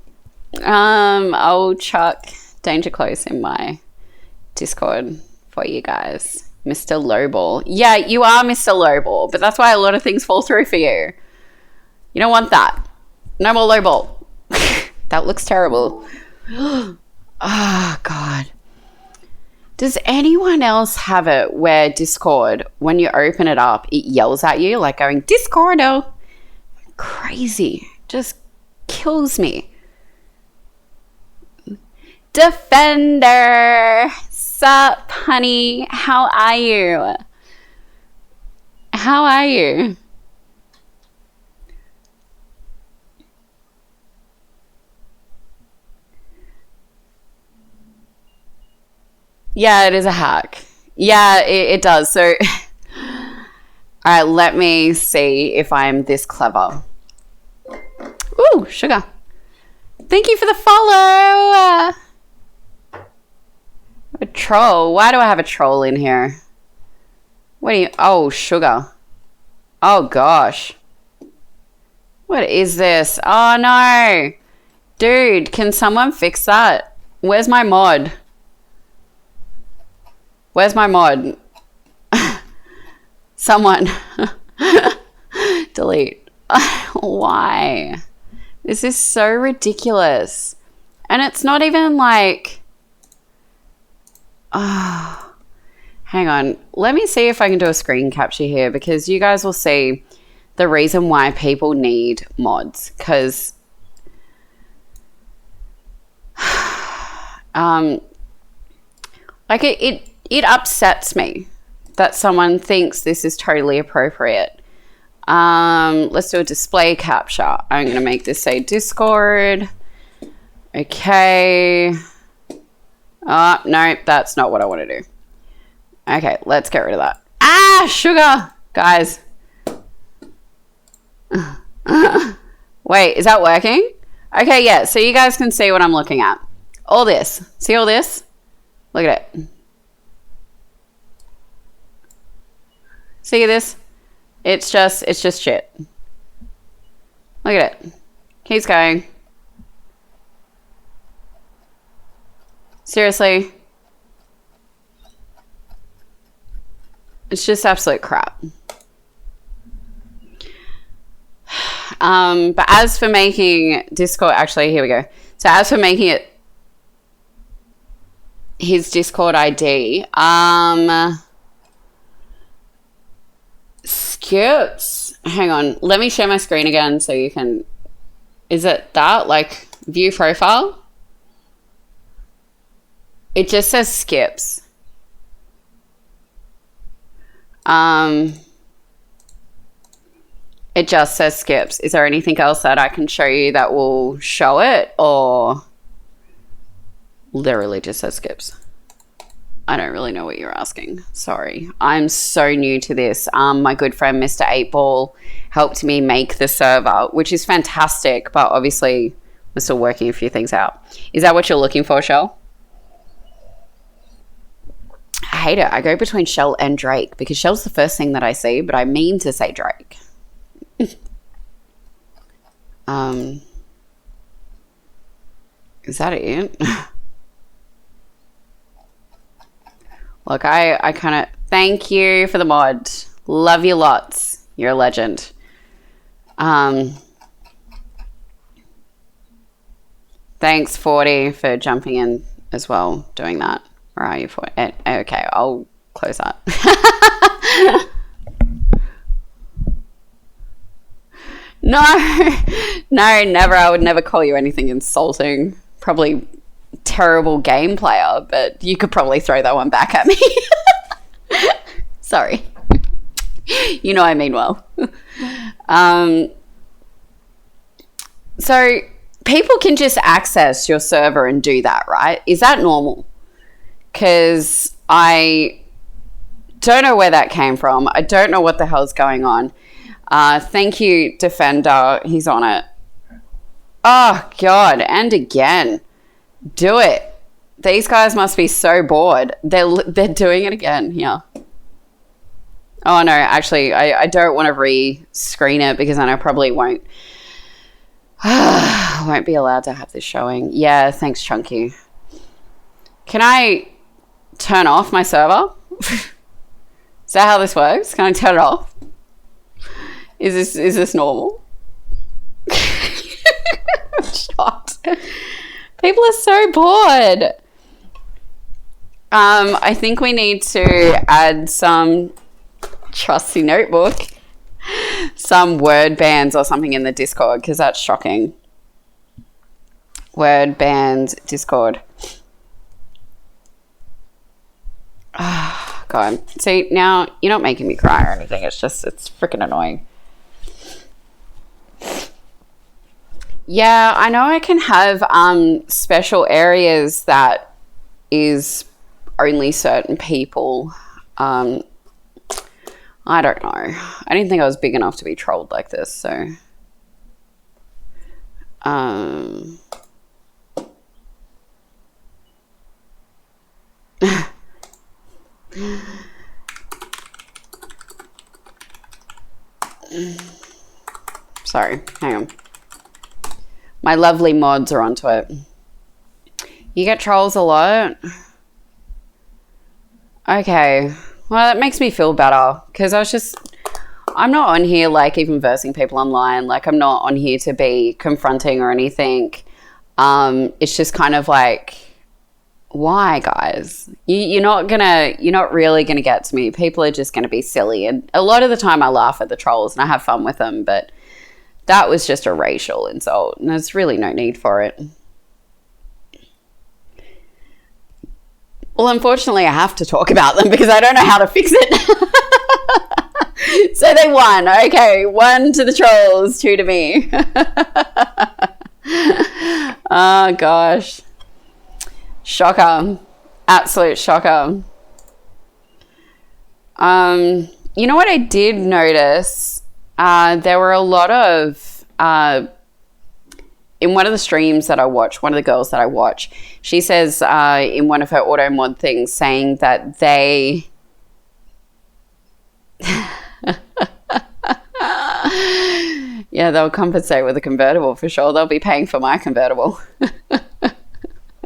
S1: I'll chuck danger close in my Discord for you guys. Mr. Lowball. Yeah, you are Mr. Lowball, but that's why a lot of things fall through for you. You don't want that. No more lowball. That looks terrible. Oh, God. Does anyone else have it where Discord, when you open it up, it yells at you, like going, Discordo? Crazy. Just kills me. Defender. Sup, honey? How are you? How are you? Yeah, it is a hack. Yeah, it does. So, all right, let me see if I'm this clever. Ooh, sugar. Thank you for the follow. A troll. Why do I have a troll in here? What do you... Oh, sugar. Oh, gosh. What is this? Oh, no. Dude, can someone fix that? Where's my mod? Where's my mod? Someone. Delete. Why? This is so ridiculous. And it's not even like... Oh, hang on. Let me see if I can do a screen capture here, because you guys will see the reason why people need mods. Because... like it upsets me that someone thinks this is totally appropriate. Let's do a display capture. I'm going to make this say Discord. Okay. Oh, no, that's not what I want to do. Okay, let's get rid of that. Ah, sugar! Guys. Wait, is that working? Okay, yeah, so you guys can see what I'm looking at. All this. See all this? Look at it. See this? It's just shit. Look at it. Keeps going. Seriously. It's just absolute crap. But as for making Discord, actually, here we go. So as for making it his Discord ID, skips. Hang on. Let me share my screen again so you can... Is it that? Like, view profile? It just says skips. It just says skips. Is there anything else that I can show you that will show it? Or... literally just says skips. I don't really know what you're asking. Sorry. I'm so new to this. My good friend, Mr. 8-Ball, helped me make the server, which is fantastic, but obviously we're still working a few things out. Is that what you're looking for, Shell? I hate it. I go between Shell and Drake because Shell's the first thing that I see, but I mean to say Drake. Is that it? Look, I kind of... Thank you for the mod. Love you lots. You're a legend. Thanks, 40, for jumping in as well, doing that. Where are you, 40? Okay, I'll close that. No, never. I would never call you anything insulting. Probably terrible game player, but you could probably throw that one back at me. Sorry. You know I mean well. So people can just access your server and do that, right? Is that normal? Because I don't know where that came from. I don't know what the hell's going on. Thank you, Defender. He's on it. Oh, God. And again. Do it. These guys must be so bored. They're doing it again. Yeah. Oh, no. Actually, I don't want to re-screen it because then I probably won't be allowed to have this showing. Yeah, thanks, Chunky. Can I turn off my server? Is that how this works? Can I turn it off? Is this normal? Shot. People are so bored. I think we need to add some trusty notebook, some word bands or something in the Discord because that's shocking. Word band Discord. Oh, God. See, now you're not making me cry or anything. It's freaking annoying. Yeah, I know I can have special areas that is only certain people. I don't know. I didn't think I was big enough to be trolled like this, so. Sorry, hang on. My lovely mods are onto it. You get trolls a lot? Okay. Well, that makes me feel better because I'm not on here like even versing people online. Like I'm not on here to be confronting or anything. It's just kind of like, why, guys? You're not really gonna get to me. People are just gonna be silly. And a lot of the time I laugh at the trolls and I have fun with them, but that was just a racial insult, and there's really no need for it. Well, unfortunately, I have to talk about them because I don't know how to fix it. So they won. Okay, 1 to the trolls, 2 to me. Oh, gosh. Shocker. Absolute shocker. You know what I did notice? There were a lot of, in one of the streams that I watch, one of the girls that I watch, she says in one of her auto mod things saying that they, yeah, they'll compensate with a convertible for sure. They'll be paying for my convertible.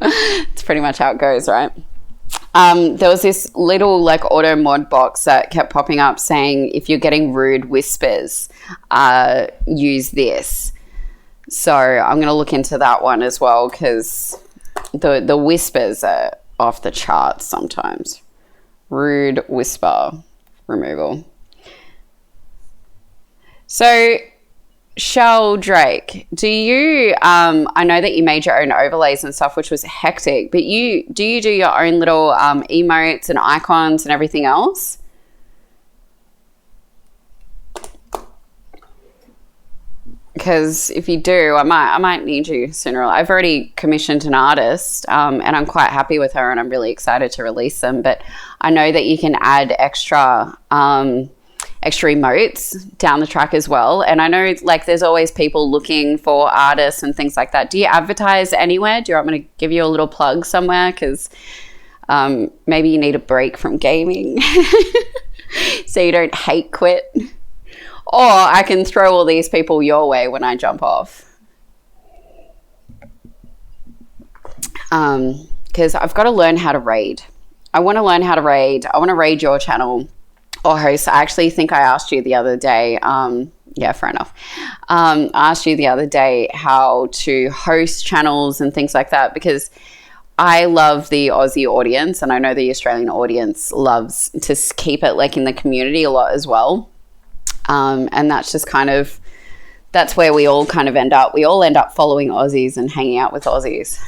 S1: It's pretty much how it goes, right? There was this little like auto mod box that kept popping up saying if you're getting rude whispers, use this. So I'm going to look into that one as well because the whispers are off the charts sometimes. Rude whisper removal. So Shell Drake, do you, I know that you made your own overlays and stuff, which was hectic, but do you do your own little emotes and icons and everything else? because if you do, I might need you sooner. I've already commissioned an artist, and I'm quite happy with her, and I'm really excited to release them. But I know that you can add extra emotes down the track as well. And I know like there's always people looking for artists and things like that. Do you advertise anywhere? Do you want me to give you a little plug somewhere? Because maybe you need a break from gaming so you don't hate quit. Or I can throw all these people your way when I jump off. Because I've got to learn how to raid. I want to learn how to raid. I want to raid your channel or host. I actually think I asked you the other day. Yeah, fair enough. I asked you the other day how to host channels and things like that, because I love the Aussie audience, and I know the Australian audience loves to keep it like in the community a lot as well. And that's just kind of, that's where we all kind of end up. We all end up following Aussies and hanging out with Aussies.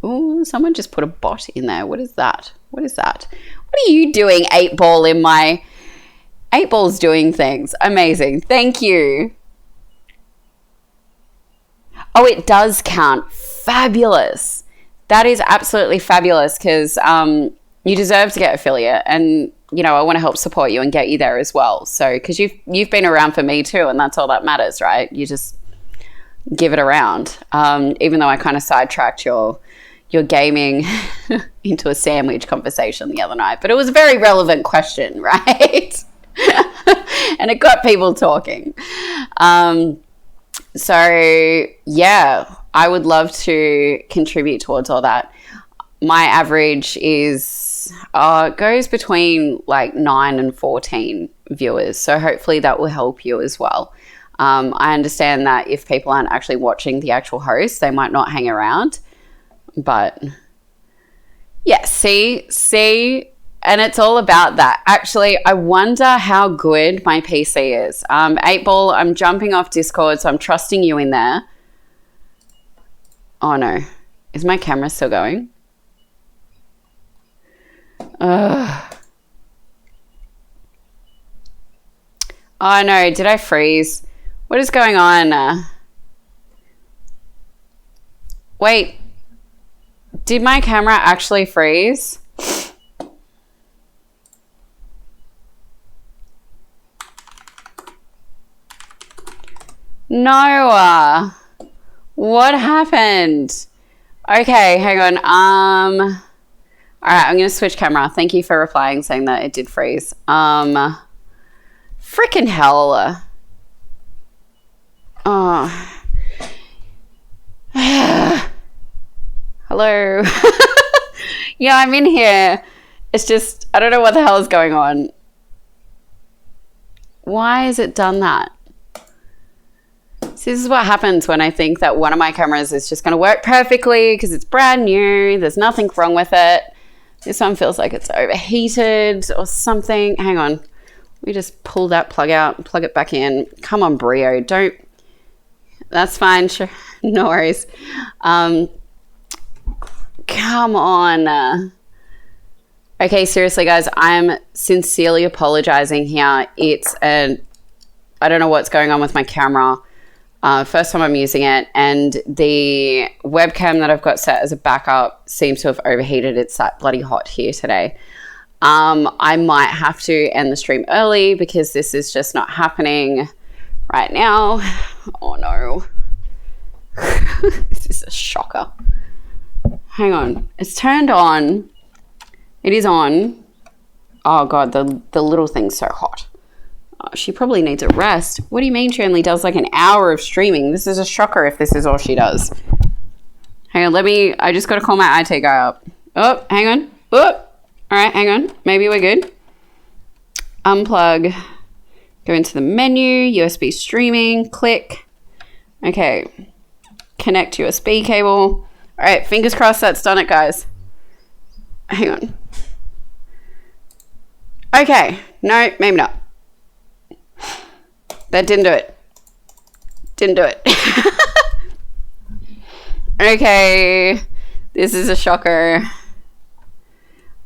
S1: Ooh, someone just put a bot in there. What is that? What is that? What are you doing, 8Ball, in my... 8Ball's doing things. Amazing. Thank you. Oh, it does count. Fabulous. That is absolutely fabulous, because you deserve to get affiliate, and you know I want to help support you and get you there as well. So because you've been around for me too, and that's all that matters, right? You just give it around. Even though I kind of sidetracked your gaming into a sandwich conversation the other night, but it was a very relevant question, right? And it got people talking. So yeah, I would love to contribute towards all that. My average is goes between like 9 and 14 viewers, so hopefully that will help you as well. I understand that if people aren't actually watching the actual host, they might not hang around, but yeah, see, and it's all about that. Actually, I wonder how good my PC is. 8Ball, I'm jumping off Discord, so I'm trusting you in there. Oh no, is my camera still going? Ugh. Oh no, did I freeze? What is going on? Wait, did my camera actually freeze? No. What happened? Okay, hang on. All right, I'm going to switch camera. Thank you for replying, saying that it did freeze. Freaking hell. Oh. Hello. Yeah, I'm in here. It's just, I don't know what the hell is going on. Why has it done that? So this is what happens when I think that one of my cameras is just going to work perfectly because it's brand new. There's nothing wrong with it. This one feels like it's overheated or something. Hang on. We just pull that plug out and plug it back in. Come on, Brio. Don't. That's fine. Sure. No worries. Come on. Okay, seriously, guys. I'm sincerely apologizing here. I don't know what's going on with my camera. First time I'm using it, and the webcam that I've got set as a backup seems to have overheated. It's that bloody hot here today. I might have to end the stream early because this is just not happening right now. Oh no. This is a shocker. Hang on. It's turned on. It is on. Oh god, the little thing's so hot. She probably needs a rest. What do you mean she only does like an hour of streaming? This is a shocker if this is all she does. Hang on, I just got to call my IT guy up. Oh, hang on. Oh, all right, hang on. Maybe we're good. Unplug. Go into the menu, USB streaming, click. Okay. Connect USB cable. All right, fingers crossed that's done it, guys. Hang on. Okay. No, maybe not. That didn't do it. Didn't do it. Okay. This is a shocker.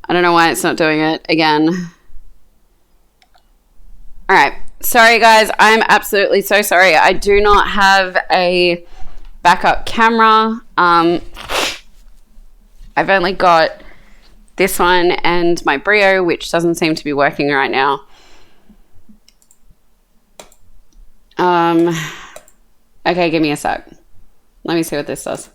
S1: I don't know why it's not doing it again. All right. Sorry, guys. I'm absolutely so sorry. I do not have a backup camera. I've only got this one and my Brio, which doesn't seem to be working right now. Okay, give me a sec. Let me see what this does.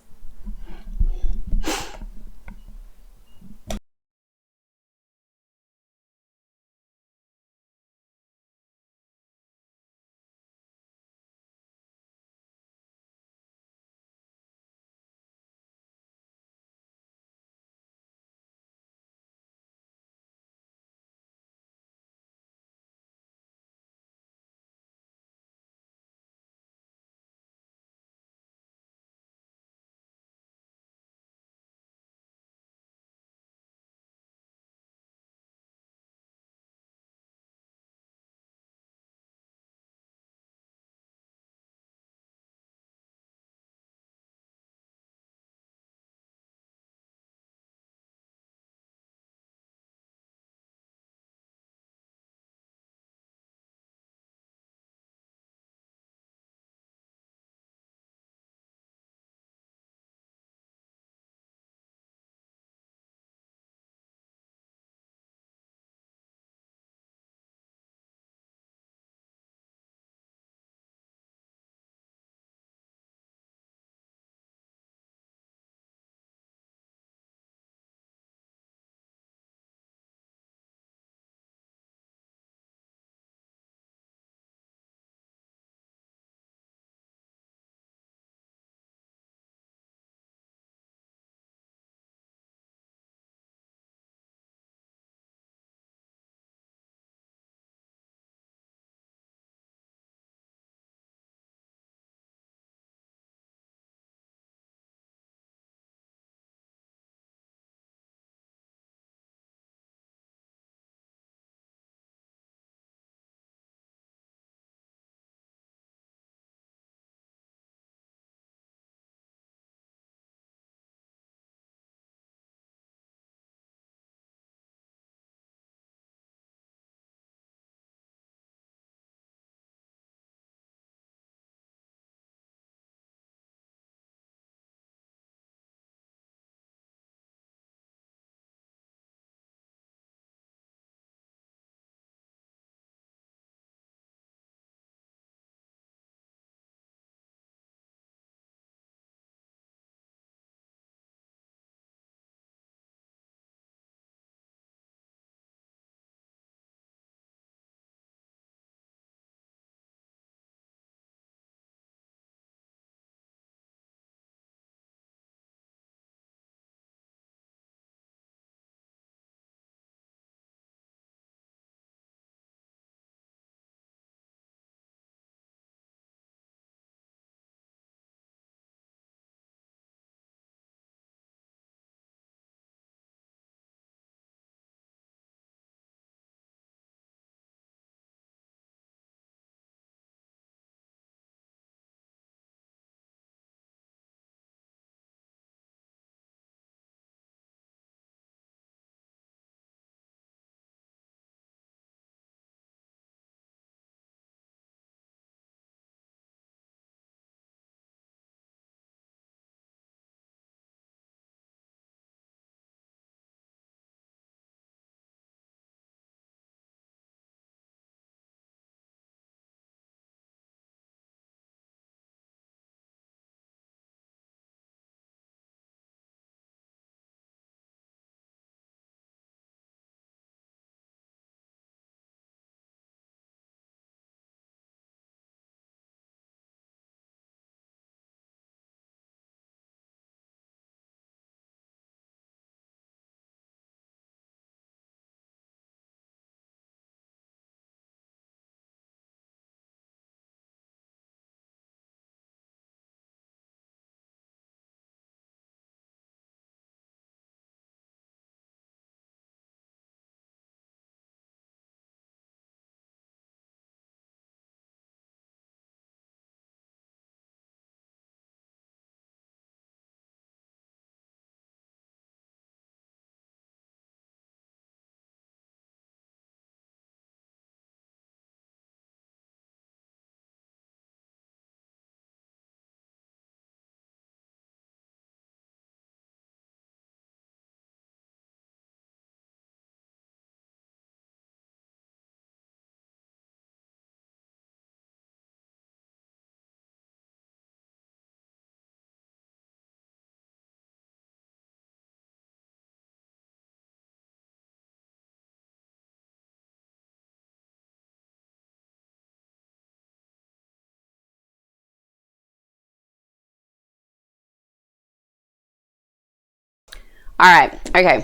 S1: All right. Okay.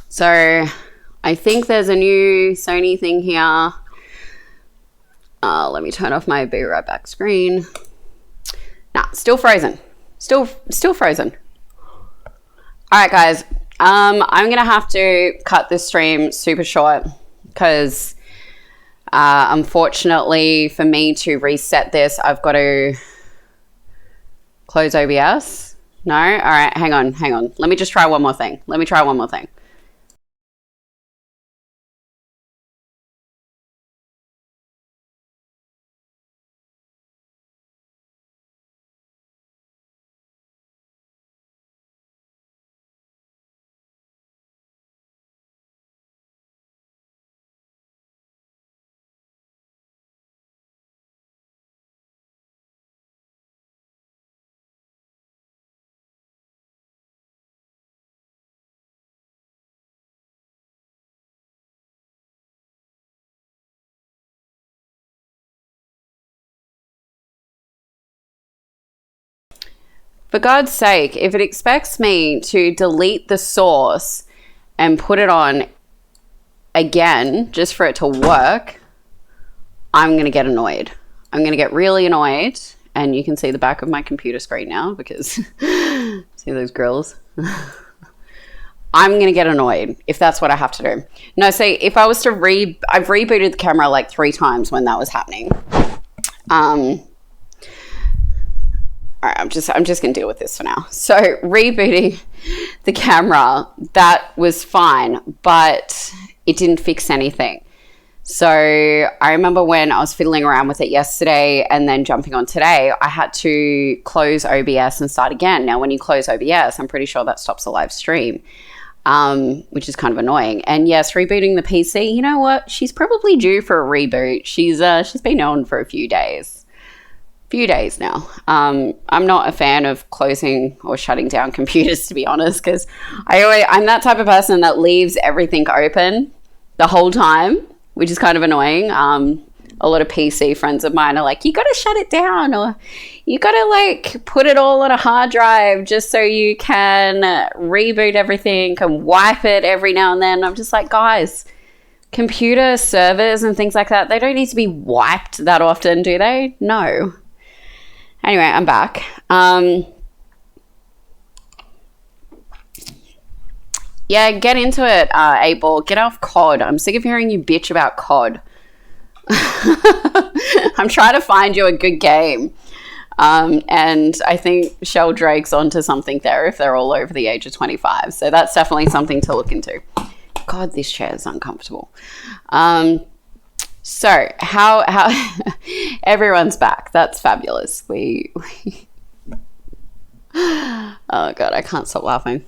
S1: So I think there's a new Sony thing here. Let me turn off my Be Right Back screen. Nah, still frozen. Still frozen. All right, guys. I'm gonna have to cut this stream super short because unfortunately for me to reset this, I've got to close OBS. No? All right, hang on. Let me just try one more thing. For God's sake, if it expects me to delete the source and put it on again just for it to work, I'm going to get annoyed. I'm going to get really annoyed. And you can see the back of my computer screen now because see those grills? I'm going to get annoyed if that's what I have to do. No, see, if I was to I've rebooted the camera like 3 times when that was happening. All right, I'm just going to deal with this for now. So rebooting the camera, that was fine, but it didn't fix anything. So I remember when I was fiddling around with it yesterday and then jumping on today, I had to close OBS and start again. Now, when you close OBS, I'm pretty sure that stops the live stream, which is kind of annoying. And yes, rebooting the PC, you know what? She's probably due for a reboot. She's been on for a few days now. I'm not a fan of closing or shutting down computers, to be honest, because I'm that type of person that leaves everything open the whole time, which is kind of annoying. A lot of PC friends of mine are like, you got to shut it down, or you got to like put it all on a hard drive just so you can reboot everything and wipe it every now and then. I'm just like, guys, computer servers and things like that, they don't need to be wiped that often, do they? No. Anyway, I'm back. Yeah, get into it, 8Ball. Get off COD. I'm sick of hearing you bitch about COD. I'm trying to find you a good game. And I think Sheldrake's onto something there if they're all over the age of 25. So that's definitely something to look into. God, this chair is uncomfortable. So how everyone's back. That's fabulous. We oh God, I can't stop laughing.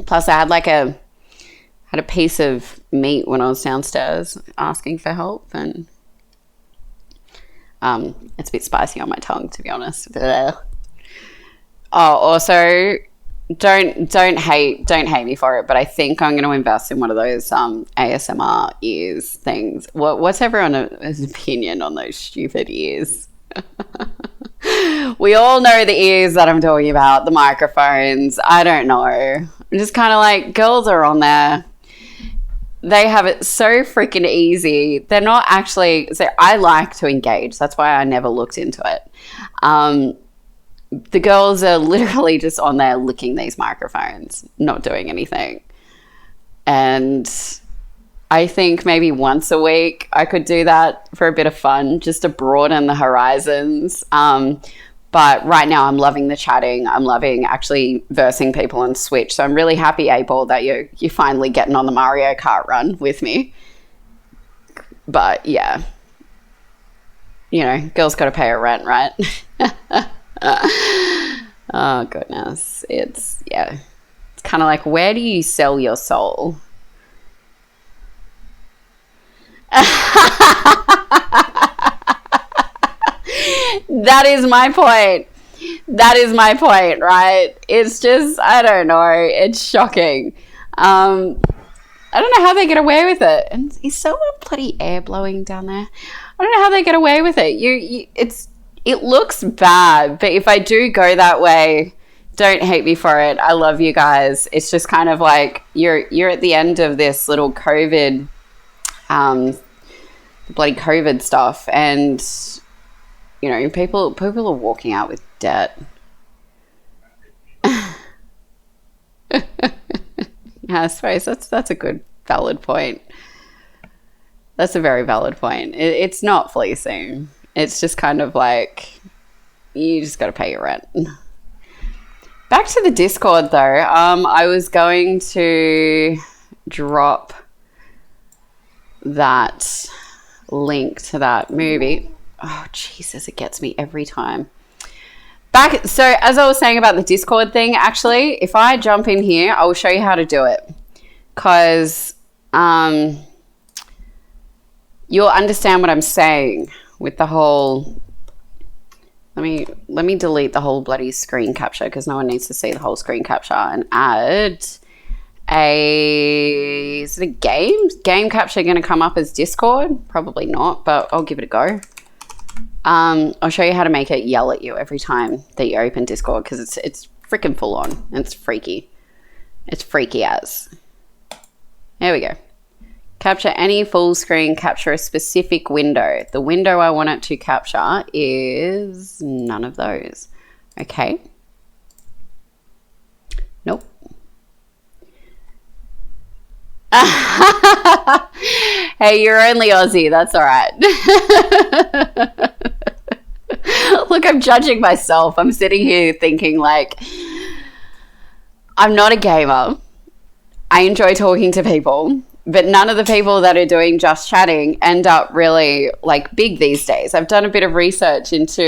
S1: Plus I had a piece of meat when I was downstairs asking for help, and it's a bit spicy on my tongue, to be honest. Oh, also, don't hate me for it, but I think I'm going to invest in one of those ASMR ears things. What's everyone's opinion on those stupid ears? We all know the ears that I'm talking about, the microphones. I don't know. I'm just kind of like, girls are on there. They have it so freaking easy. They're not actually, so I like to engage. That's why I never looked into it. The girls are literally just on there licking these microphones, not doing anything. And I think maybe once a week I could do that for a bit of fun, just to broaden the horizons. But right now I'm loving the chatting. I'm loving actually versing people on Switch. So I'm really happy, 8Ball, that you're finally getting on the Mario Kart run with me. But yeah, you know, girls got to pay her rent, right? Oh goodness, it's kind of like, where do you sell your soul? That is my point, right? It's just, I don't know, it's shocking. I don't know how they get away with it. And is someone bloody air blowing down there? I don't know how they get away with it. It looks bad, but if I do go that way, Don't hate me for it. I love you guys. It's just kind of like you're at the end of this little COVID, bloody COVID stuff, and you know, people are walking out with debt. Yeah, I suppose that's a good valid point. That's a very valid point. It's not fleecing. It's just kind of like you just got to pay your rent. Back to the Discord though. I was going to drop that link to that movie. Oh Jesus, it gets me every time. So as I was saying about the Discord thing, actually, if I jump in here, I will show you how to do it, because you'll understand what I'm saying with the whole. Let me delete the whole bloody screen capture, because no one needs to see the whole screen capture, and add is it a game capture going to come up as Discord? Probably not, but I'll give it a go. I'll show you how to make it yell at you every time that you open Discord, because it's freaking full on and it's freaky. It's freaky as. There we go. Capture any full screen, capture a specific window. The window I want it to capture is none of those. Okay. Nope. Hey, you're only Aussie. That's all right. Look, I'm judging myself. I'm sitting here thinking like, I'm not a gamer. I enjoy talking to people, but none of the people that are doing just chatting end up really like big these days. I've done a bit of research into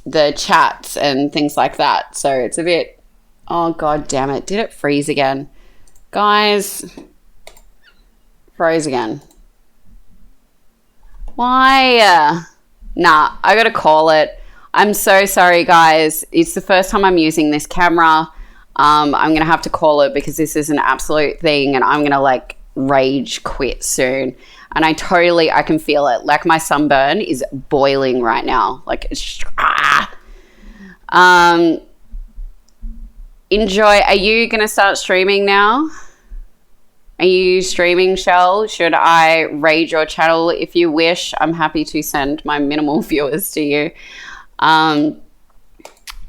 S1: the chats and things like that. So it's a bit, oh God damn it. Did it freeze again? Guys, froze again. Why? Nah, I gotta call it. I'm so sorry, guys. It's the first time I'm using this camera. I'm gonna have to call it, because this is an absolute thing, and I'm gonna like rage quit soon. And I can feel it. Like my sunburn is boiling right now. Like it's just, enjoy. Are you gonna start streaming now? Are you streaming, Shell? Should I raid your channel if you wish? I'm happy to send my minimal viewers to you,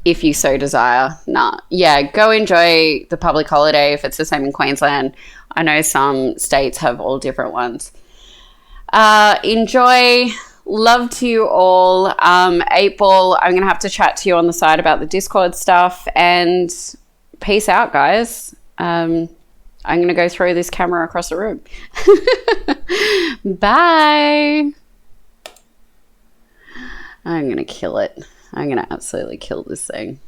S1: if you so desire. Nah, yeah, go enjoy the public holiday if it's the same in Queensland. I know some states have all different ones. Enjoy. Love to you all. April, I'm going to have to chat to you on the side about the Discord stuff, and peace out, guys. I'm going to go throw this camera across the room. Bye. I'm going to kill it. I'm going to absolutely kill this thing.